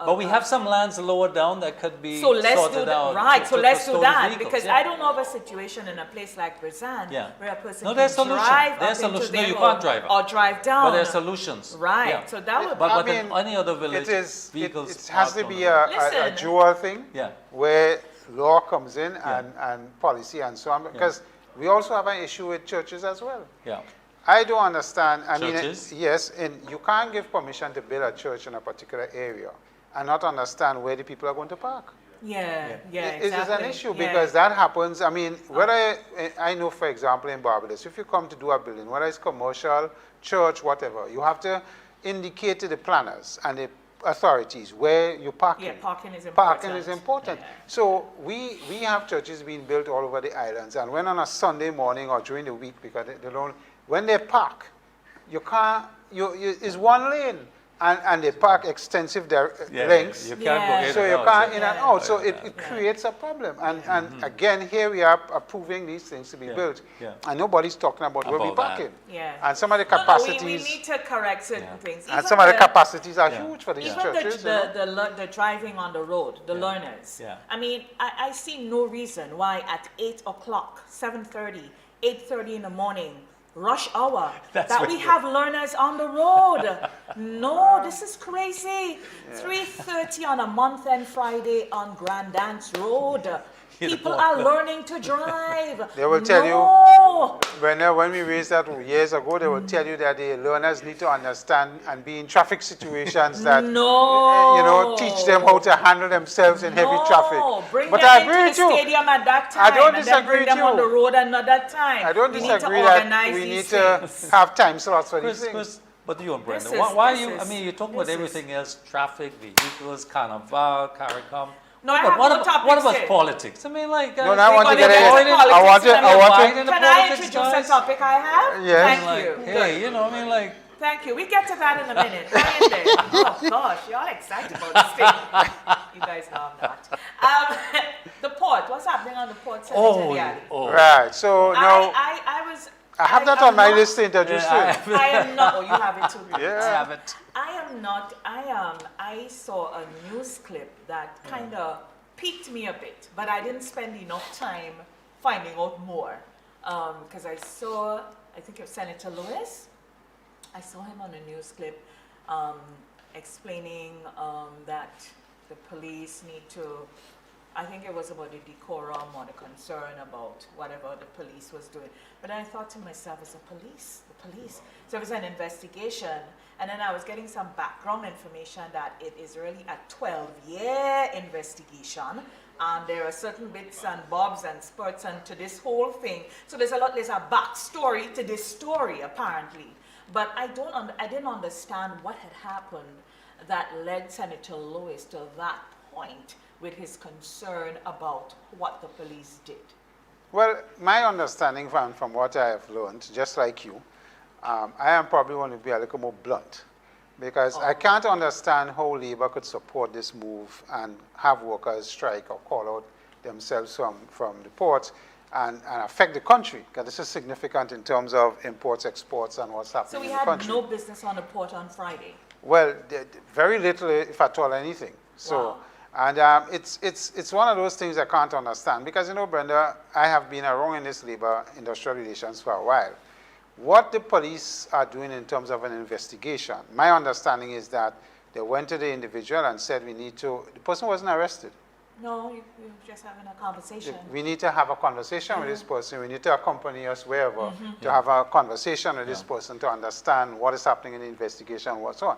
But we have some lands lower down that could be so let's sorted do that, out. right? So let's do that, vehicles, because I don't know of a situation in a place like Brizan where a person can drive there's up into solution. their No, you road can't drive up. or drive down. But there's solutions. Right. So that would. But in any other village, vehicles. It has to be a dual thing. Where law comes in and policy and so on, because we also have an issue with churches as well. I don't understand. I mean, yes, and you can't give permission to build a church in a particular area and not understand where the people are going to park. Exactly. It is an issue because that happens. I mean, whether I know, for example, in Barbados, if you come to do a building, whether it's commercial, church, whatever, you have to indicate to the planners and the authorities where you're parking. Parking is important. Parking is important. So we have churches being built all over the islands, and when on a Sunday morning or during the week, because they don't, when they park, you can't. It's one lane, and they park extensive lengths. You can't go in so and you out. can't in and out. So it creates a problem. And again, here we are approving these things to be built, and nobody's talking about where we're parking. And some of the capacities. We need to correct certain things. And some of the capacities are huge for these churches. The driving on the road, the learners. I mean, I see no reason why at 8 o'clock, 7:30, 8:30 in the morning, rush hour, That's that what we it have learners on the road. No, this is crazy. 3:30 on a month-end Friday on Grand Dance Road. You People know, are learning to drive. They will tell you, No. when we raised that years ago, they will tell you that the learners need to understand and be in traffic situations that, No. teach them how to handle themselves in heavy traffic. Bring But them I into agree the with you. stadium at that time. I don't and then disagree bring with them on you. the road another time. I don't We need disagree to that organize we need these to things. have time slots for these Chris, things. but you and Brenda, This is- why this you? I is- mean, you're talking about this is- everything else: traffic, vehicles, carnival, CARICOM. No, I But have what no about, topics what about here. politics? I mean, like, No, I want to gonna get get it. into politics I want to. and I want Biden to. and the Can I politics, introduce guys? a topic I have? Yes. Thank Like, you. hey, you know, I mean, like, Thank you. We get to that in a minute. Hang in there. Oh gosh, y'all excited about this thing. You guys know I'm not. The port. What's happening on the port? oh, Right. So now I was. I have that am on my not- list to introduce you. I am not. Oh, you have it too. I Yeah. have it. I am not. I saw a news clip that kind of piqued me a bit, but I didn't spend enough time finding out more because I saw. I think it was Senator Lewis. I saw him on a news clip explaining that the police need to. I think it was about the decorum or the concern about whatever the police was doing. But I thought to myself, as the police. So it was an investigation. And then I was getting some background information that it is really a 12-year investigation. And there are certain bits and bobs and spurts and to this whole thing. So there's a backstory to this story, apparently. But I didn't understand what had happened that led Senator Lewis to that point with his concern about what the police did. Well, my understanding from what I have learned, just like you, I am probably going to be a little more blunt because I can't understand how Labour could support this move and have workers strike or call out themselves from the ports and affect the country, because this is significant in terms of imports, exports, and what's happening So we in the had country. no business on the port on Friday. Well, very little, if at all, anything. So, Wow. and it's one of those things I can't understand because, Brenda, I have been around in this labor industrial relations for a while. What the police are doing in terms of an investigation, my understanding is that they went to the individual and said the person wasn't arrested. No, you were just having a conversation. We need to have a conversation with this person. We need to accompany us wherever to have a conversation with this person to understand what is happening in the investigation and what's on.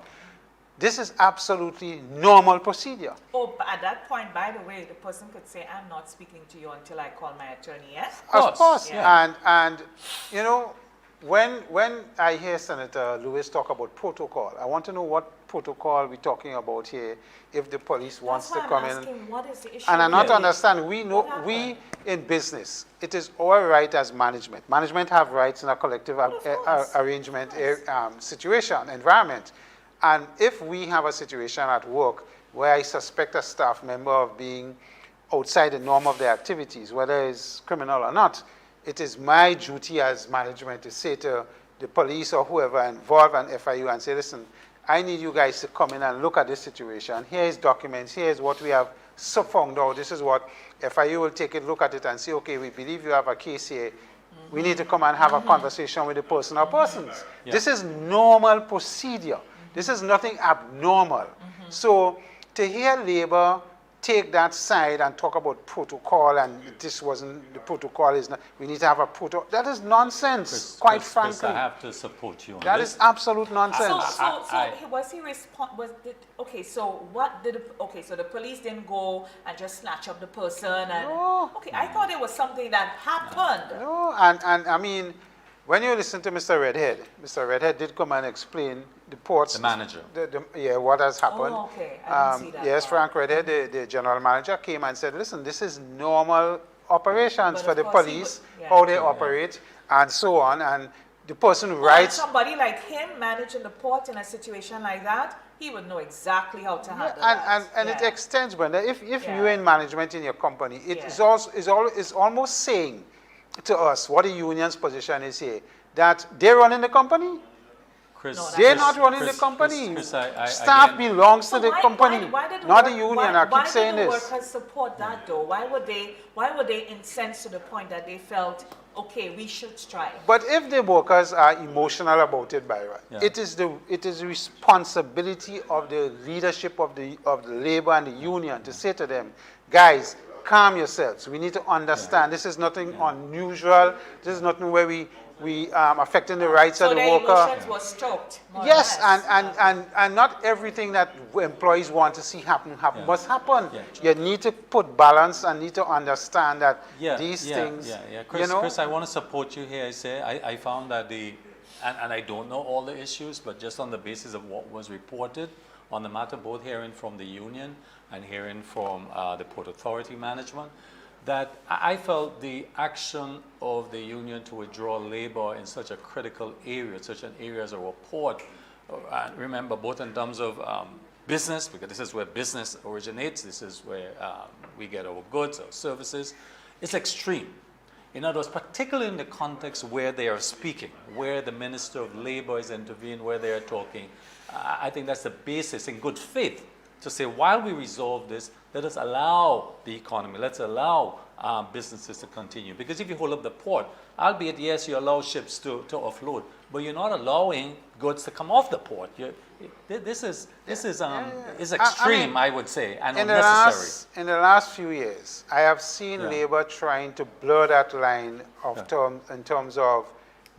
This is absolutely normal procedure. Oh, but at that point, by the way, the person could say, I'm not speaking to you until I call my attorney, yes? Of course. Yeah. And when I hear Senator Lewis talk about protocol, I want to know what protocol we're talking about here if the police wants That's to why come I'm in. asking, what is the issue? And I not really? understand, we know, What we happened? in business, it is our right as management. Management have rights in a collective Of course. arrangement situation, environment. And if we have a situation at work where I suspect a staff member of being outside the norm of their activities, whether it's criminal or not, it is my duty as management to say to the police or whoever involved and FIU and say, listen, I need you guys to come in and look at this situation. Here is documents. Here is what we have found out. This is what FIU will take a look at it and say, okay, we believe you have a case here. We need to come and have a conversation with the person or persons. Yeah. This is normal procedure. This is nothing abnormal. So to hear Labour take that side and talk about protocol and this wasn't, the protocol is not, we need to have a protocol, that is nonsense, quite frankly. Chris, I have to support you on That this. is absolute nonsense. Was he okay, so what did, so the police didn't go and just snatch up the person and, No. okay, I thought it was something that happened. No, and I mean, when you listen to Mr. Redhead did come and explain the ports. The manager. What has happened. Oh, okay. I didn't see that Yes, part. Frank Redhead, the general manager, came and said, listen, this is normal operations But for of the course he police, would- yeah. how they operate, and so on. And the person who writes. Somebody like him managing the port in a situation like that, he would know exactly how to handle that. And it extends, Brenda. If Yeah. you're in management in your company, it Yeah. is almost saying to us what the union's position is here, that they're running the company. Chris, No, They're that's not running Chris, the company. Chris, I Staff again, belongs So to the why- company, why did not the work- union. why- I keep why saying did the this. workers support that though? Why were they incensed to the point that they felt, okay, we should strike? But if the workers are emotional about it, Byron, Yeah. it is the responsibility of the leadership of the labor and the union to say to them, guys, calm yourselves. We need to understand this is nothing unusual. This is nothing where we affecting the rights So of the their worker. emotions were stoked. more or Yes, less. and not everything that employees want to see happen Yeah. must happen. Yeah. You need to put balance and need to understand that yeah, these yeah, things, yeah. Chris, I want to support you here. I found that and I don't know all the issues, but just on the basis of what was reported on the matter, both hearing from the union and hearing from the Port Authority management, that I felt the action of the union to withdraw labor in such a critical area, such an area as a port, remember, both in terms of business, because this is where business originates, this is where we get our goods, our services, it's extreme. In other words, particularly in the context where they are speaking, where the Minister of Labor is intervening, where they are talking, I think that's the basis in good faith to say, while we resolve this, let us allow the economy, let's allow businesses to continue. Because if you hold up the port, albeit, yes, you allow ships to offload, but you're not allowing goods to come off the port. This is extreme, I would say, and unnecessary. In the last few years, I have seen labor trying to blur that line of in terms of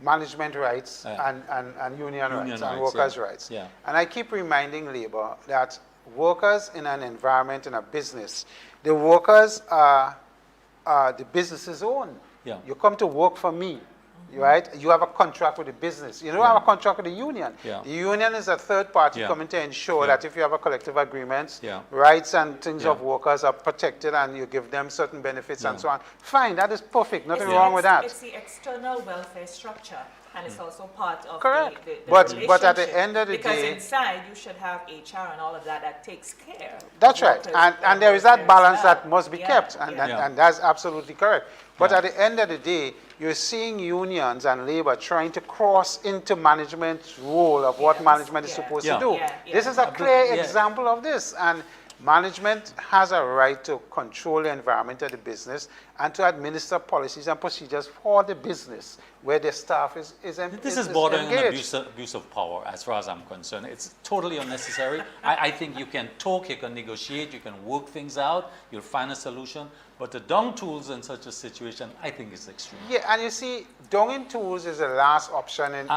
management rights and union rights and workers' rights. Yeah. And I keep reminding labor that workers in an environment, in a business, the workers are the business's own. Yeah. You come to work for me, right? You have a contract with the business. You don't have a contract with the union. Yeah. The union is a third party coming to ensure that if you have a collective agreement, rights and things of workers are protected and you give them certain benefits and so on. Fine, that is perfect. Nothing wrong with that. It's the external welfare structure, and it's also part of Correct. the But at the relationship. end of the because day, inside you should have HR and all of that takes care. that's of right. workers' And there is that welfare as balance well. that must be Yeah, kept. And, yeah. and that's absolutely correct. But Yeah. at the end of the day, you're seeing unions and labor trying to cross into management's role of what Yes, management is yeah. supposed Yeah. to do. Yeah, yeah. This is a clear Yeah. example of this. And management has a right to control the environment of the business and to administer policies and procedures for the business where the staff is This is bordering on engaged. abuse of power, as far as I'm concerned. It's totally unnecessary. I think you can talk, you can negotiate, you can work things out, you'll find a solution. But the dung tools in such a situation, I think is extreme. Yeah, and you see, donging tools is the last option in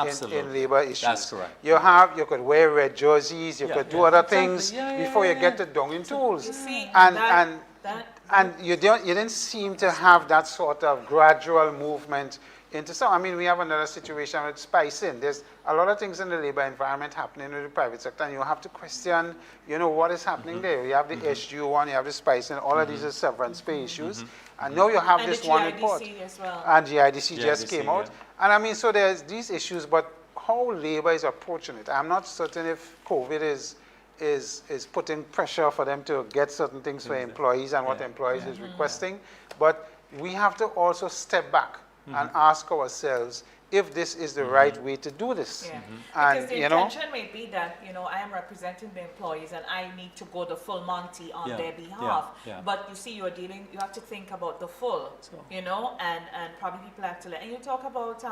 labor issues. That's correct. You could wear red jerseys, you could do other exactly. things before you get to donging tools. You see, And you didn't seem to have that sort of gradual movement into some. I mean, we have another situation with spicing. There's a lot of things in the labor environment happening in the private sector, and you have to question, what is happening there. You have the SGU one, you have the spicing, all of these are severance pay issues. And now you have and this the one GIDC report. as well. And GIDC just GIDC, came out. yeah. And I mean, so there's these issues, but how labor is approaching it. I'm not certain if COVID is putting pressure for them to get certain things for employees and what employees is requesting. But we have to also step back and ask ourselves if this is the right way to do this. Yeah. And, Because the intention may be that, I am representing the employees and I need to go the full Monty on their behalf. Yeah. But you see, you have to think about the full, and probably people have to and you talk about,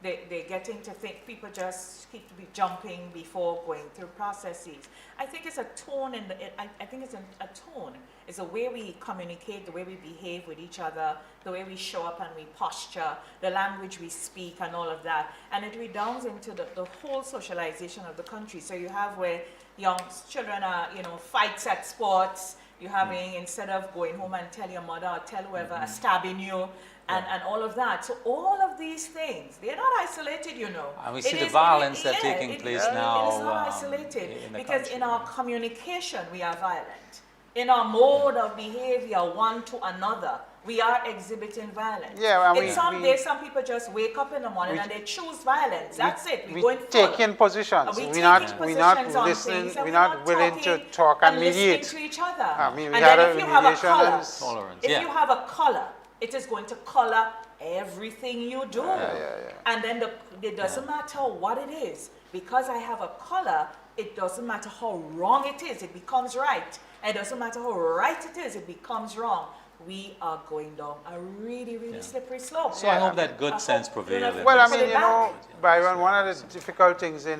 they're getting to think, people just keep to be jumping before going through processes. I think it's a tone I think it's a tone. It's the way we communicate, the way we behave with each other, the way we show up and we posture, the language we speak and all of that. And it redounds into the whole socialization of the country. So you have where young children are, fights at sports, you're having, instead of going home and tell your mother or tell whoever, stabbing you, and all of that. So all of these things, they're not isolated, And we see the violence that's taking place now. It is not isolated in the because country. in our communication we are violent. In our mode of behavior one to another, we are exhibiting violence. Yeah, and some days some people just wake up in the morning and they choose violence. That's it. We're going full. taking positions. We're not positions on listening. things and We're not willing to talking talk and listening mediate. to each other. I mean, we and had then a if you have a mediation color, and Tolerance, if you have a color, it is going to color everything you do. Yeah. And then it doesn't matter what it is. because I have a color, it doesn't matter how wrong it is, it becomes right. And it doesn't matter how right it is, it becomes wrong. We are going down a really, really slippery slope. So I hope that good sense prevails. Well, I mean, you know, Byron, one of the difficult things in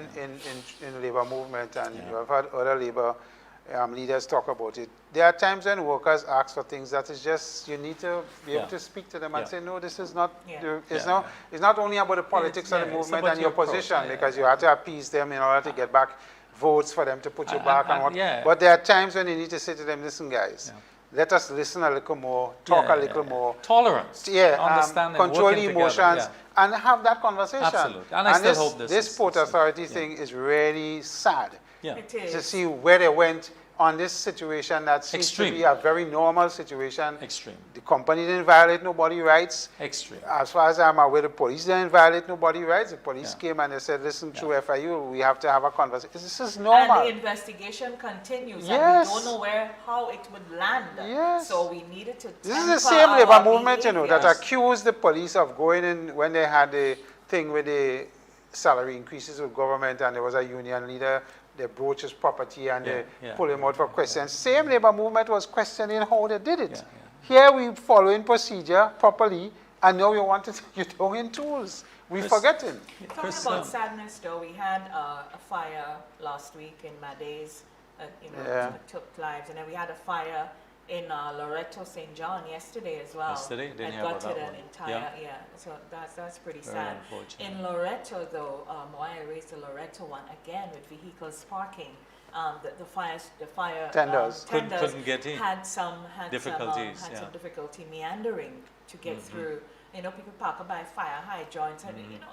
labor movement, and you have had other labor leaders talk about it, there are times when workers ask for things that is just, you need to be able to speak to them and say, no, this is not, it's not only about the politics of the movement and your position, because you have to appease them in order to get back votes for them to put you back and what. But there are times when you need to say to them, listen, guys, let us listen a little more, talk a little more. Tolerance. Understanding, control the emotions, and have that conversation. Absolutely. And I still hope this Port Authority thing is really sad. It is. To see where they went on this situation that seems to be a very normal situation. Extreme. The company didn't violate nobody's rights. Extreme. As far as I'm aware, the police didn't violate nobody's rights. The police came and they said, listen, through FIU, we have to have a conversation. This is normal. And the investigation continues. And we don't know how it would land. So we needed to This is the same labor movement, you know, that accused the police of going in when they had the thing with the salary increases with government, and there was a union leader. They broached his property and they pull him out for questions. Same labor movement was questioning how they did it. Here we following procedure properly, and now you want to you're throwing tools. We're forgetting. Talking about sadness, though, we had a fire last week in Madays, took lives, and then we had a fire in Loreto, St. John yesterday as well. Yesterday? Didn't hear and about gutted that an one. entire, so that's pretty sad. In Loreto, though, why I raised the Loreto one again with vehicles parking, the fire tenders couldn't get in. Had some difficulties. some difficulty meandering to get through. You know, people park by fire hydrants, and you know.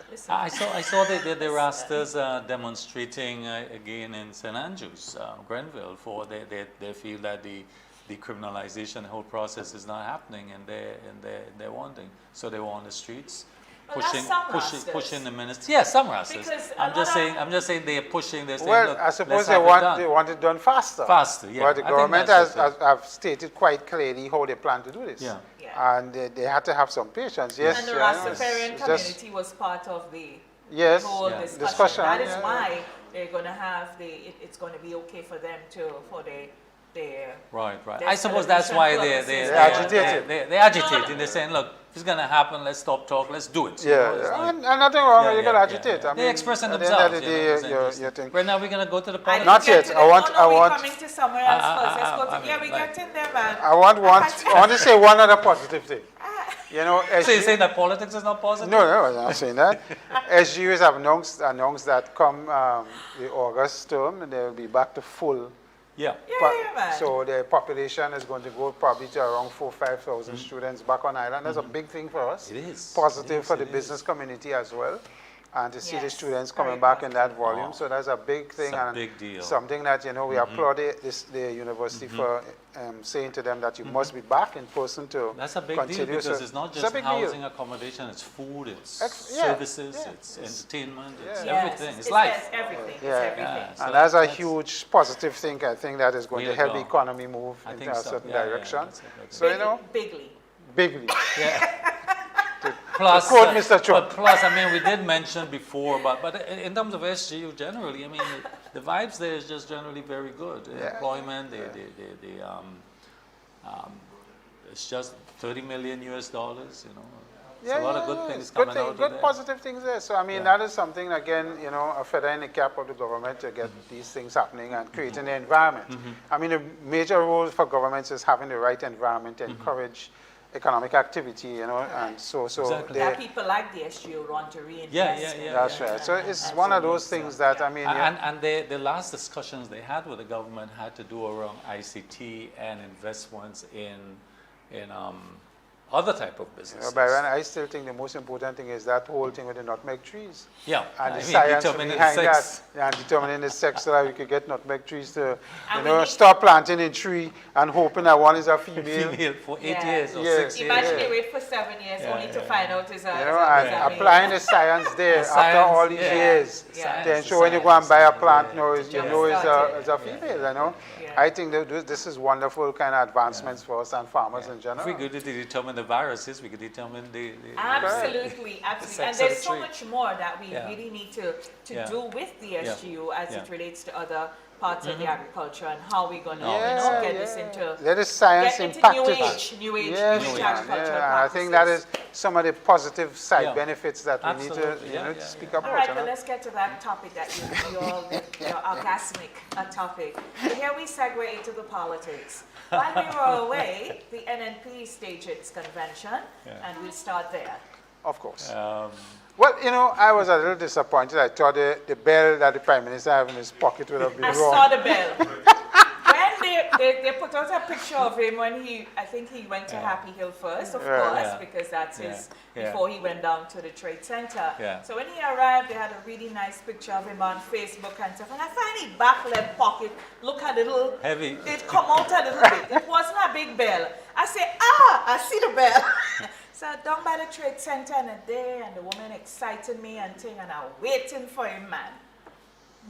Listen. I saw the Rastas demonstrating again in St. Andrews, Grenville, for they feel that the criminalization, the whole process is not happening, and they're wanting. So they were on the streets. Pushing the minister. Yeah, some Rastas. I'm just saying they're pushing. They're saying, well, I suppose they want it done faster. Faster, yeah. But the government have stated quite clearly how they plan to do this. And they had to have some patience. Yes. And the Rastafarian community was part of the whole discussion. That is why they're going to have it's going to be okay for them Right. I suppose that's why they're agitated. They're agitating. They're saying, look, if it's going to happen, let's stop talk, let's do it. And nothing wrong with you got to agitate. I mean, they're expressing themselves. Brenda, are we going to go to the politics? Not yet. I want. Coming to somewhere else first. Let's go to, we get in there, man. I want to say one other positive thing. You know, so you're saying that politics is not positive? No, I'm not saying that. SGUs have announced that come the August term, they will be back to full. So the population is going to go probably to around 4,000 or 5,000 students back on island. That's a big thing for us. It is. Positive for the business community as well. And to see the students coming back in that volume. So that's a big thing. It's a big deal. Something that, you know, we applaud the university for saying to them that you must be back in person to That's a big continue. deal because it's not just housing accommodation, it's food, it's services, it's entertainment, it's everything. It's life. It's everything. It's everything. And that's a huge positive thing, I think, that is going to help the economy move in a certain direction. So, you know. Bigly. Yeah. Plus, Mr. Trump. Plus, I mean, we did mention before, but in terms of SGU generally, I mean, the vibes there is just generally very good. Employment, it's just $30 million US, you know. It's a lot of good things coming out of there. Good positive things there. So, I mean, that is something, again, you know, a feather in the cap of the government to get these things happening and creating the environment. I mean, the major role for governments is having the right environment to encourage economic activity, you know, and so that people like the SGU want to reinvest. That's right. So it's one of those things that I mean. And the last discussions they had with the government had to do around ICT and investments in other type of businesses. Byron, I still think the most important thing is that whole thing with the nutmeg trees. And the science behind that, and determining the sex so that we could get nutmeg trees to, stop planting a tree and hoping that one is a female. For 8 years or 6 years. Imagine they wait for 7 years only to find out is a and applying the science there after all these years. Then so when you go and buy a plant, you know it's a female, you know. I think that this is wonderful kind of advancements for us and farmers in general. If we go to determine the the virus is, we could determine the Absolutely, absolutely. And sex of there's the so tree. much more that we Yeah. really need to Yeah. do with the Yeah. SGU as Yeah. it relates to other parts of the agriculture and how we're going to Yeah, get this into Let the science get into impact new it. age, new age Yeah, agricultural yeah. I think practices. that is some of the positive side Yeah. benefits that we Absolutely. need to, Yeah, to yeah, speak yeah. about. All right, you but know? let's get to that topic that you all, your orgasmic topic. So here we segue into the politics. While we were away, the NNP staged its convention, and we'll start there. Of course. Um, Well, I was a little disappointed. I thought the bell that the Prime Minister had in his pocket would have been I wrong. saw the bell. When they put out a picture of him when I think he went to Happy Hill first, of course, Yeah. because that's his, Yeah. before he went down to the Trade Center. Yeah. So when he arrived, they had a really nice picture of him on Facebook and stuff. And I find his back left pocket look a little Heavy. It come out a little bit. It wasn't a big bell. I said, I see the bell. So down by the Trade Center and the woman excited me and thing, and I'm waiting for him, man.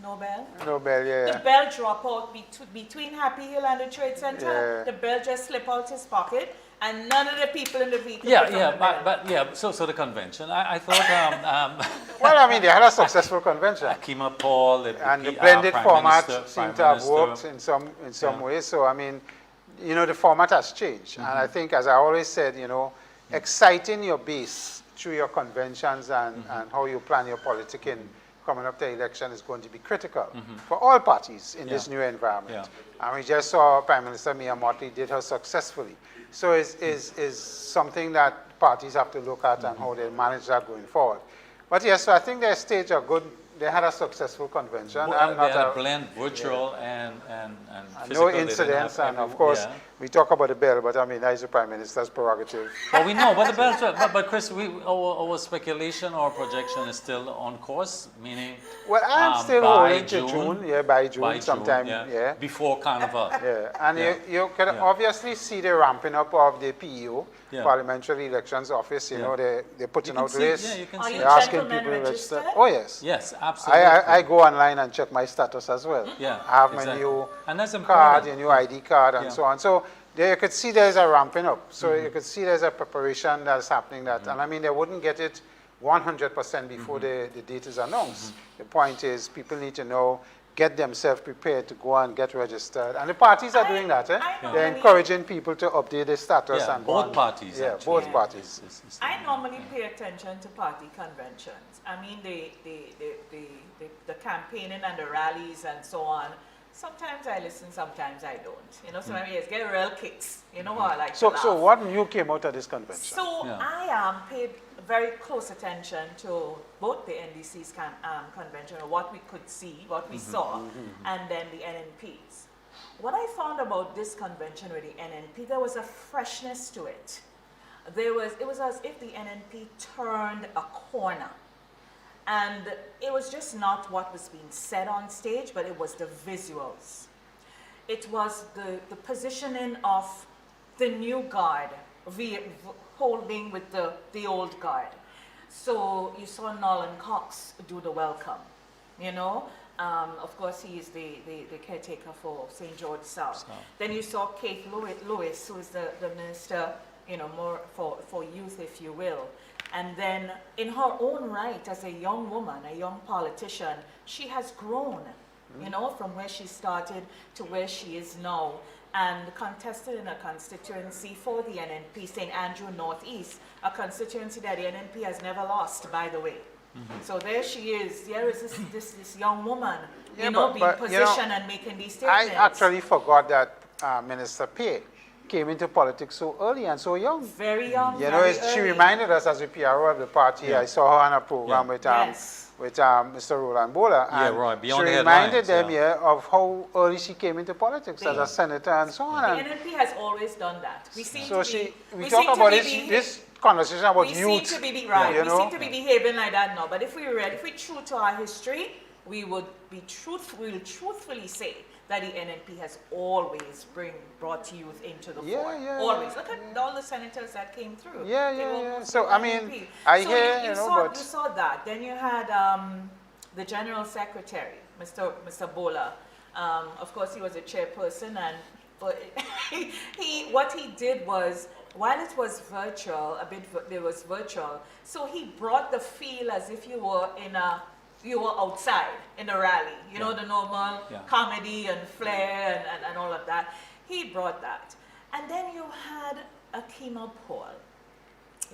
No bell. No bell, yeah. The bell drop out between Happy Hill and the Trade Center. Yeah. The bell just slip out his pocket, and none of the people in the vehicle. yeah, put on yeah, the bell. but yeah. So the convention. I thought Well, I mean, they had a successful convention. Akima Paul, And the blended Prime format Minister, seemed Prime to have Minister. worked in some ways. So, I mean, the format has changed. And I think, as I always said, exciting your base through your conventions and how you plan your politicking coming up to election is going to be critical for all parties in this new environment. And we just saw Prime Minister Mia Mottley did her successfully. So it's something that parties have to look at and how they manage that going forward. But yes, so I think they staged a good, they had a successful convention. Well, they had a blend virtual and physical. no They didn't incidents, have and of every- course, yeah. we talk about the bell, but I mean, that is the Prime Minister's prerogative. Well, we know, but the bells. But Chris, our speculation or projection is still on course, meaning. Well, I'm still by holding to June, by June sometime, yeah. Before Carnival. Yeah, and Yeah. you can obviously see the ramping up of the PEO, Yeah. Parliamentary Elections Office. They're putting You can out see- lists. yeah, you can Are see you it. They're asking gentlemen people to register. registered? Oh, yes. Yes, absolutely. I go online and check my status as well. Yeah, I have my exactly. new And that's card, important. your new ID card, and Yeah. so on. So there you could see there's a ramping up. So you could see there's a preparation that's happening. And I mean, they wouldn't get it 100% before the date is announced. The point is, people need to know, get themselves prepared to go and get registered. And the parties are doing that. I They're normally- encouraging people to update their status Yeah, and go both on. parties. Yeah, actually. both parties. I normally pay attention to party conventions. I mean, the campaigning and the rallies and so on. Sometimes I listen, sometimes I don't. Sometimes I get real kicks. You know how I like to laugh. So what new came out of this convention? So Yeah. I paid very close attention to both the NDC's convention, or what we could see, what we saw, and then the NNP's. What I found about this convention with the NNP, there was a freshness to it. It was as if the NNP turned a corner. And it was just not what was being said on stage, but it was the visuals. It was the positioning of the new guard holding with the old guard. So you saw Nolan Cox do the welcome, Of course, he is the caretaker for St. George South. Then you saw Kate Lewis, who is the minister, more for youth, if you will. And then in her own right, as a young woman, a young politician, she has grown, from where she started to where she is now, and contested in a constituency for the NNP, St. Andrew Northeast, a constituency that the NNP has never lost, by the way. So there she is. There is this young woman, being positioned and making these I statements. actually forgot that Minister Pay came into politics so early and so young. Very young, She reminded us as a PRO of the party. Yeah. I saw her on a program with Mr. Roland Bola. Yeah, and right, beyond she the reminded headlines, them of how early she came into politics as a senator and so on. The And NNP has always done that. We seem so to be, we we talk seem to about be this conversation about we youth. seem to be right. you We know? seem to be behaving like that now. But if we're true to our history, we would be we'll truthfully say that the NNP has always brought youth into the fore. Always. Look at all the senators that came through. They were mostly So I NNP. mean, I So hear, you but saw that. Then you had the General Secretary, Mr. Bola. Of course, he was a chairperson, and what he did was while it was virtual, it was virtual, so he brought the feel as if you were outside in a rally, you know, the normal comedy and flair and all of that. He brought that. And then you had Akima Paul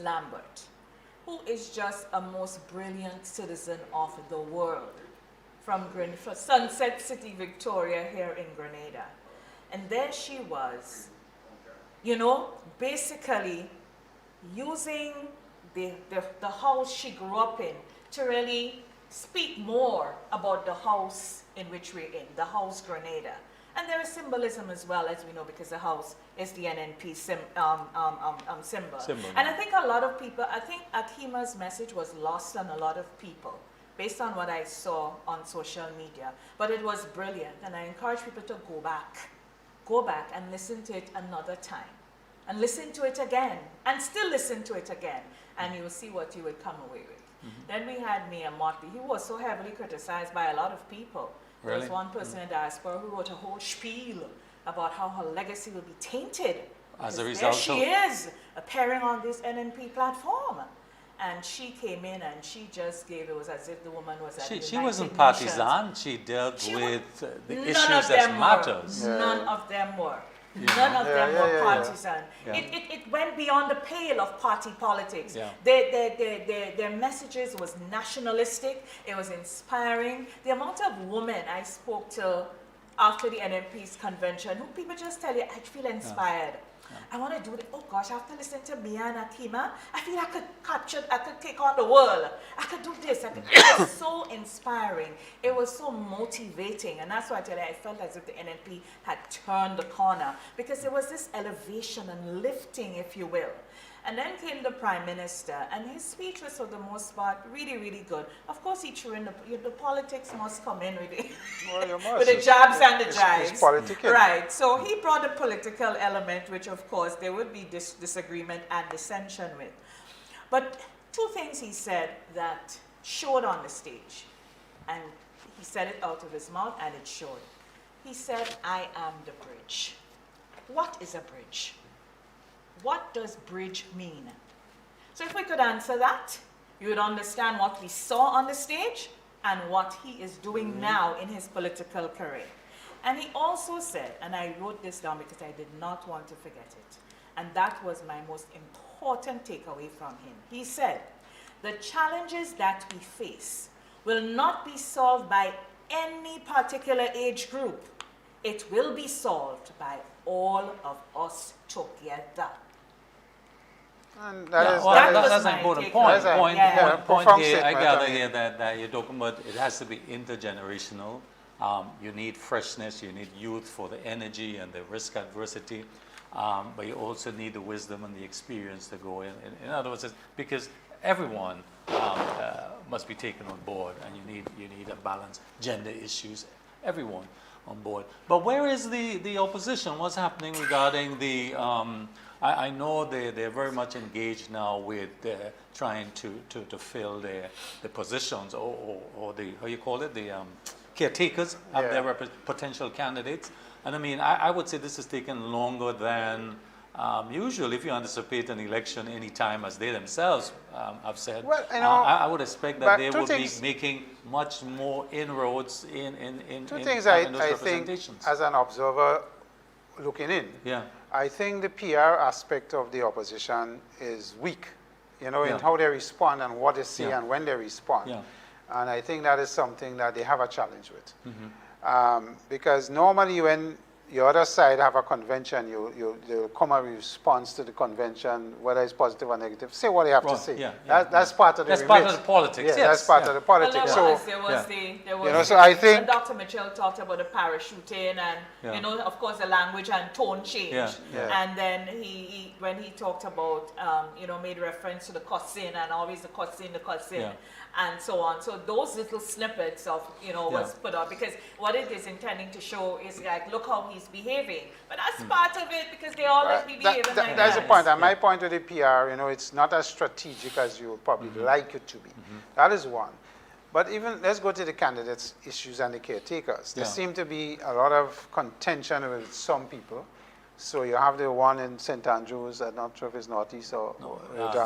Lambert, who is just a most brilliant citizen of the world from Sunset City, Victoria, here in Grenada. And there she was, you know, basically using the house she grew up in to really speak more about the house in which we're in, the house Grenada. And there is symbolism as well, as we know, because the house is the NNP symbol. And I think a lot of people, I think Akima's message was lost on a lot of people, based on what I saw on social media. But it was brilliant, and I encourage people to go back and listen to it another time, and listen to it again, and still listen to it again, and you will see what you would come away with. Then we had Mia Motley. He was so heavily criticized by a lot of people. There was one person in diaspora who wrote a whole spiel about how her legacy will be tainted. As a result, there she is, appearing on this NNP platform. And she came in and she just gave, it was as if the woman was at the United She wasn't Nations. partisan. She dealt with the issues that matters. None of them were. None of them were partisan. It went beyond the pale of party politics. Their messages was nationalistic. It was inspiring. The amount of women I spoke to after the NMP's convention, who people just tell you, I feel inspired. I want to do it. Oh gosh, after listening to Mia and Akima, I feel I could take on the world. I could do this. It was so inspiring. It was so motivating. And that's why I tell you, I felt as if the NNP had turned the corner, because there was this elevation and lifting, if you will. And then came the Prime Minister, and his speech was, for the most part, really, really good. Of course, he threw in the politics must come in with it. Well, with the jabs and the jives. It's politicking. Right. So he brought a political element, which, of course, there would be disagreement and dissension with. But two things he said that showed on the stage, and he said it out of his mouth, and it showed. He said, I am the bridge. What is a bridge? What does bridge mean? So if we could answer that, you would understand what we saw on the stage and what he is doing now in his political career. And he also said, and I wrote this down because I did not want to forget it, and that was my most important takeaway from him. He said, the challenges that we face will not be solved by any particular age group. It will be solved by all of us together. And That's an important point. Point here, I gather here that you're talking about, it has to be intergenerational. You need freshness, you need youth for the energy and the risk adversity, but you also need the wisdom and the experience to go in. In other words, because everyone must be taken on board, and you need a balance. Gender issues, everyone on board. But where is the opposition? What's happening regarding the? I know they're very much engaged now with trying to fill the positions or the, how you call it, the caretakers have their potential candidates. And I mean, I would say this has taken longer than usual. If you anticipate an election any time, as they themselves have said, well, you know, I would expect that they would be things, making much more inroads in two things those I think, as an observer looking in, I think the PR aspect of the opposition is weak, you know, in how they respond and what they say and when they respond. And I think that is something that they have a challenge with. Because normally when the other side have a convention, they'll come a response to the convention, whether it's positive or negative, say what they have to say. That's part of the That's part of the politics, that's part of the politics. Well, there was so I think Dr. Mitchell talked about the parachuting and, you know, of course, the language and tone change. And then when he talked about, you know, made reference to the cussing and always the cussing, and so on. So those little snippets of, you know, was put out, because what it is intending to show is like, look how he's behaving. But that's part of it, because they always be behaving like that's the point. And my point with the PR, you know, it's not as strategic as you would probably like it to be. That is one. But even, let's go to the candidates' issues and the caretakers. There seem to be a lot of contention with some people. So you have the one in St. Andrews, I'm not sure if it's northeast or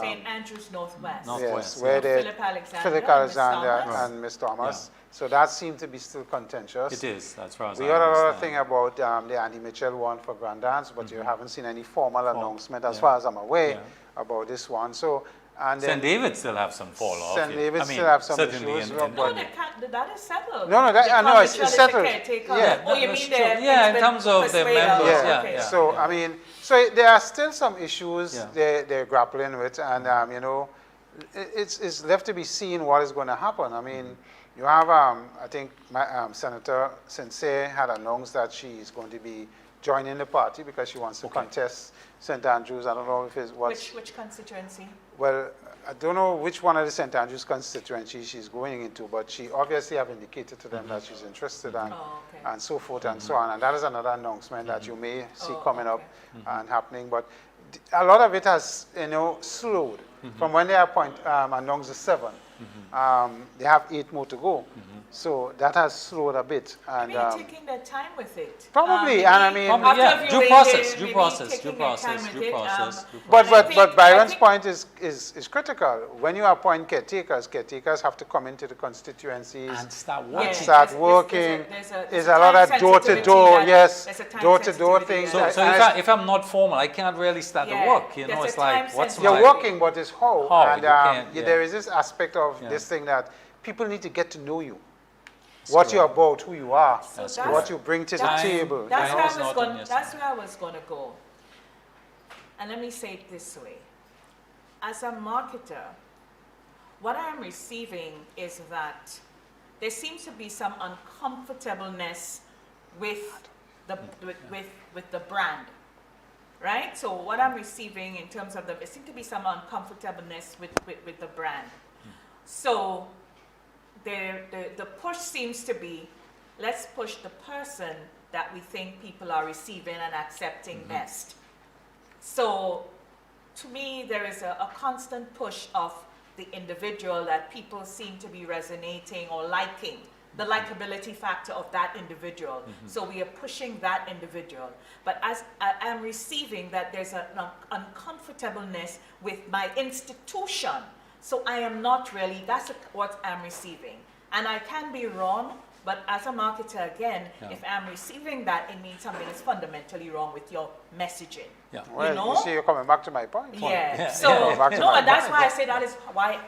St. Andrews Northwest. yes, where Philip Alexander, Philip and Miss Alexander Thomas. and Miss Thomas. So that seemed to be still contentious. It is, as far as We I heard a lot of understand. thing about the Andy Mitchell one for Grandance, but you haven't seen any formal announcement, as yeah. far as I'm aware, Yeah. about this one. So, and then St. David still have some fall off. St. yeah. David I mean, still have some certainly issues, in- no, in- No, but- they can't, that is settled. No, that, I know it's settled. Yeah, Oh, you that's mean true. the Yeah, in terms of the members, Yeah. yeah. So I mean, so there are still some issues Yeah. they're grappling with, and you know, it's left to be seen what is going to happen. I mean, you have I think Senator Sensei had announced that she is going to be joining the party because she wants to contest St. Andrews. I don't know if it's Which constituency? well, I don't know which one of the St. Andrews constituencies she's going into, but she obviously have indicated to them that she's interested and so forth and so on. And that is another announcement that you may see coming up and happening. But a lot of it has, you know, slowed from when they announced the 7. They have 8 more to go. So that has slowed a bit. And Maybe taking their time with it. probably, and I mean, Probably, yeah. after Due viewing process, it, due maybe process, taking due their process, time due with it, process, due But process. but Byron's point is critical. When you appoint caretakers have to come into the constituencies And start Yeah, working. start there's working. there's There's a a lot time of door to sensitivity door, that- yes, there's a time door to door sensitivity things. that- So if I'm not formal, I can't really start the Yeah, work. You know, there's it's a like, time what's sensitivity. my... You're working, but it's how. How, And you can't, yeah. there is this aspect of Yeah. this thing that people need to get to know you. What you're about, who you are, That's that's- what you bring to the that's- table. That's you where know? Time is not on your that's where I was going to go. And let me say it this way. As a marketer, what I am receiving is that there seems to be some uncomfortableness with the brand, right? So what I'm receiving in terms of there seems to be some uncomfortableness with the brand. So the push seems to be, let's push the person that we think people are receiving and accepting best. So to me, there is a constant push of the individual that people seem to be resonating or liking, the likability factor of that individual. So we are pushing that individual. But as I am receiving that there's an uncomfortableness with my institution. So I am not really, that's what I'm receiving. And I can be wrong, but as a marketer, again, if I'm receiving that, it means something is fundamentally wrong with your messaging. Yeah. Well, you know? see, you're coming back to my point. Yeah. Yeah, So yeah, yeah. Back to no, my and that's point. why I say that is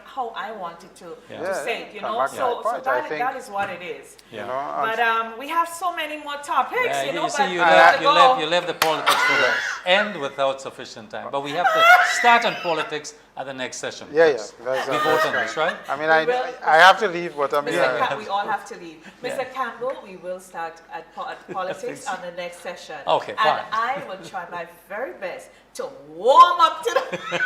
how I wanted to say it. You Come know, back to my so point. I think- that is what it is. You know, and But we have so many more topics. Yeah, you know, you see, but you we have to go. left the politics for the end without sufficient time. But we have to start on politics at the next session. yeah. Chris. That's, We that's vote on fine. this, right? I mean, We will- I have to leave, but I mean, We all have to leave. Yeah. Mr. Campbell, we will start at politics on the next session. Okay, And fine. I will try my very best to warm up to the...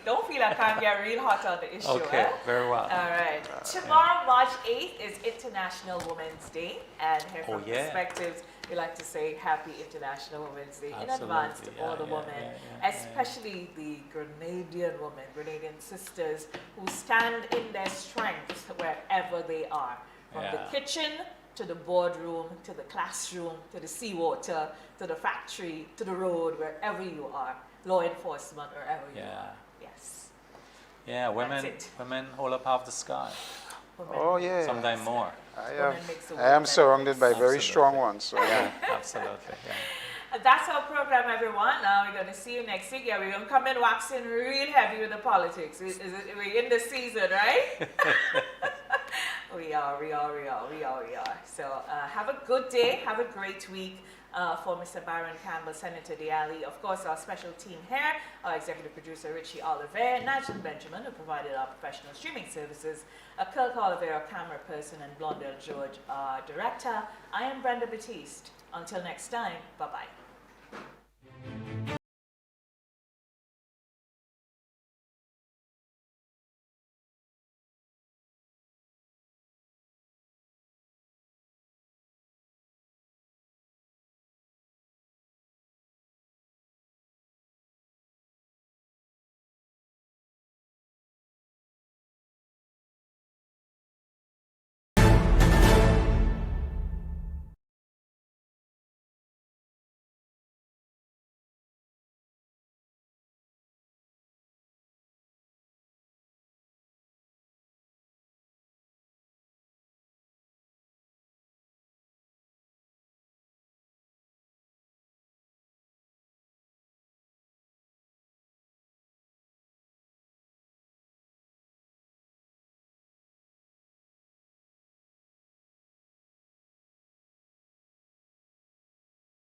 don't feel I can't get real hot on the issue. Okay, very well. All right. Tomorrow, March 8th, is International Women's Day. And here from yeah. Perspectives, we like to say Happy International Women's Day in Absolutely, advance to all yeah, the yeah, women, yeah, especially the Grenadian women, Grenadian sisters who stand in their strength wherever they are. From the Yeah. kitchen to the boardroom, to the classroom, to the seawater, to the factory, to the road, wherever you are. Law enforcement, wherever you Yeah. are. Yes. Yeah, women it. hold up half the sky, Women. oh yeah. sometimes more. Women makes the I world am better surrounded by very Absolutely. strong ones. So Yeah, absolutely. Yeah. That's our program, everyone. Now we're going to see you next week. Yeah, we're going to come in waxing real heavy with the politics. We're in the season, right? We are. So have a good day. Have a great week for Mr. Byron Campbell, Senator Allie. Of course, our special team here, our executive producer, Richie Oliver, Nigel Benjamin, who provided our professional streaming services, Kirk Oliver, our camera person, and Blondell George, our director. I am Brenda Baptiste. Until next time, bye-bye.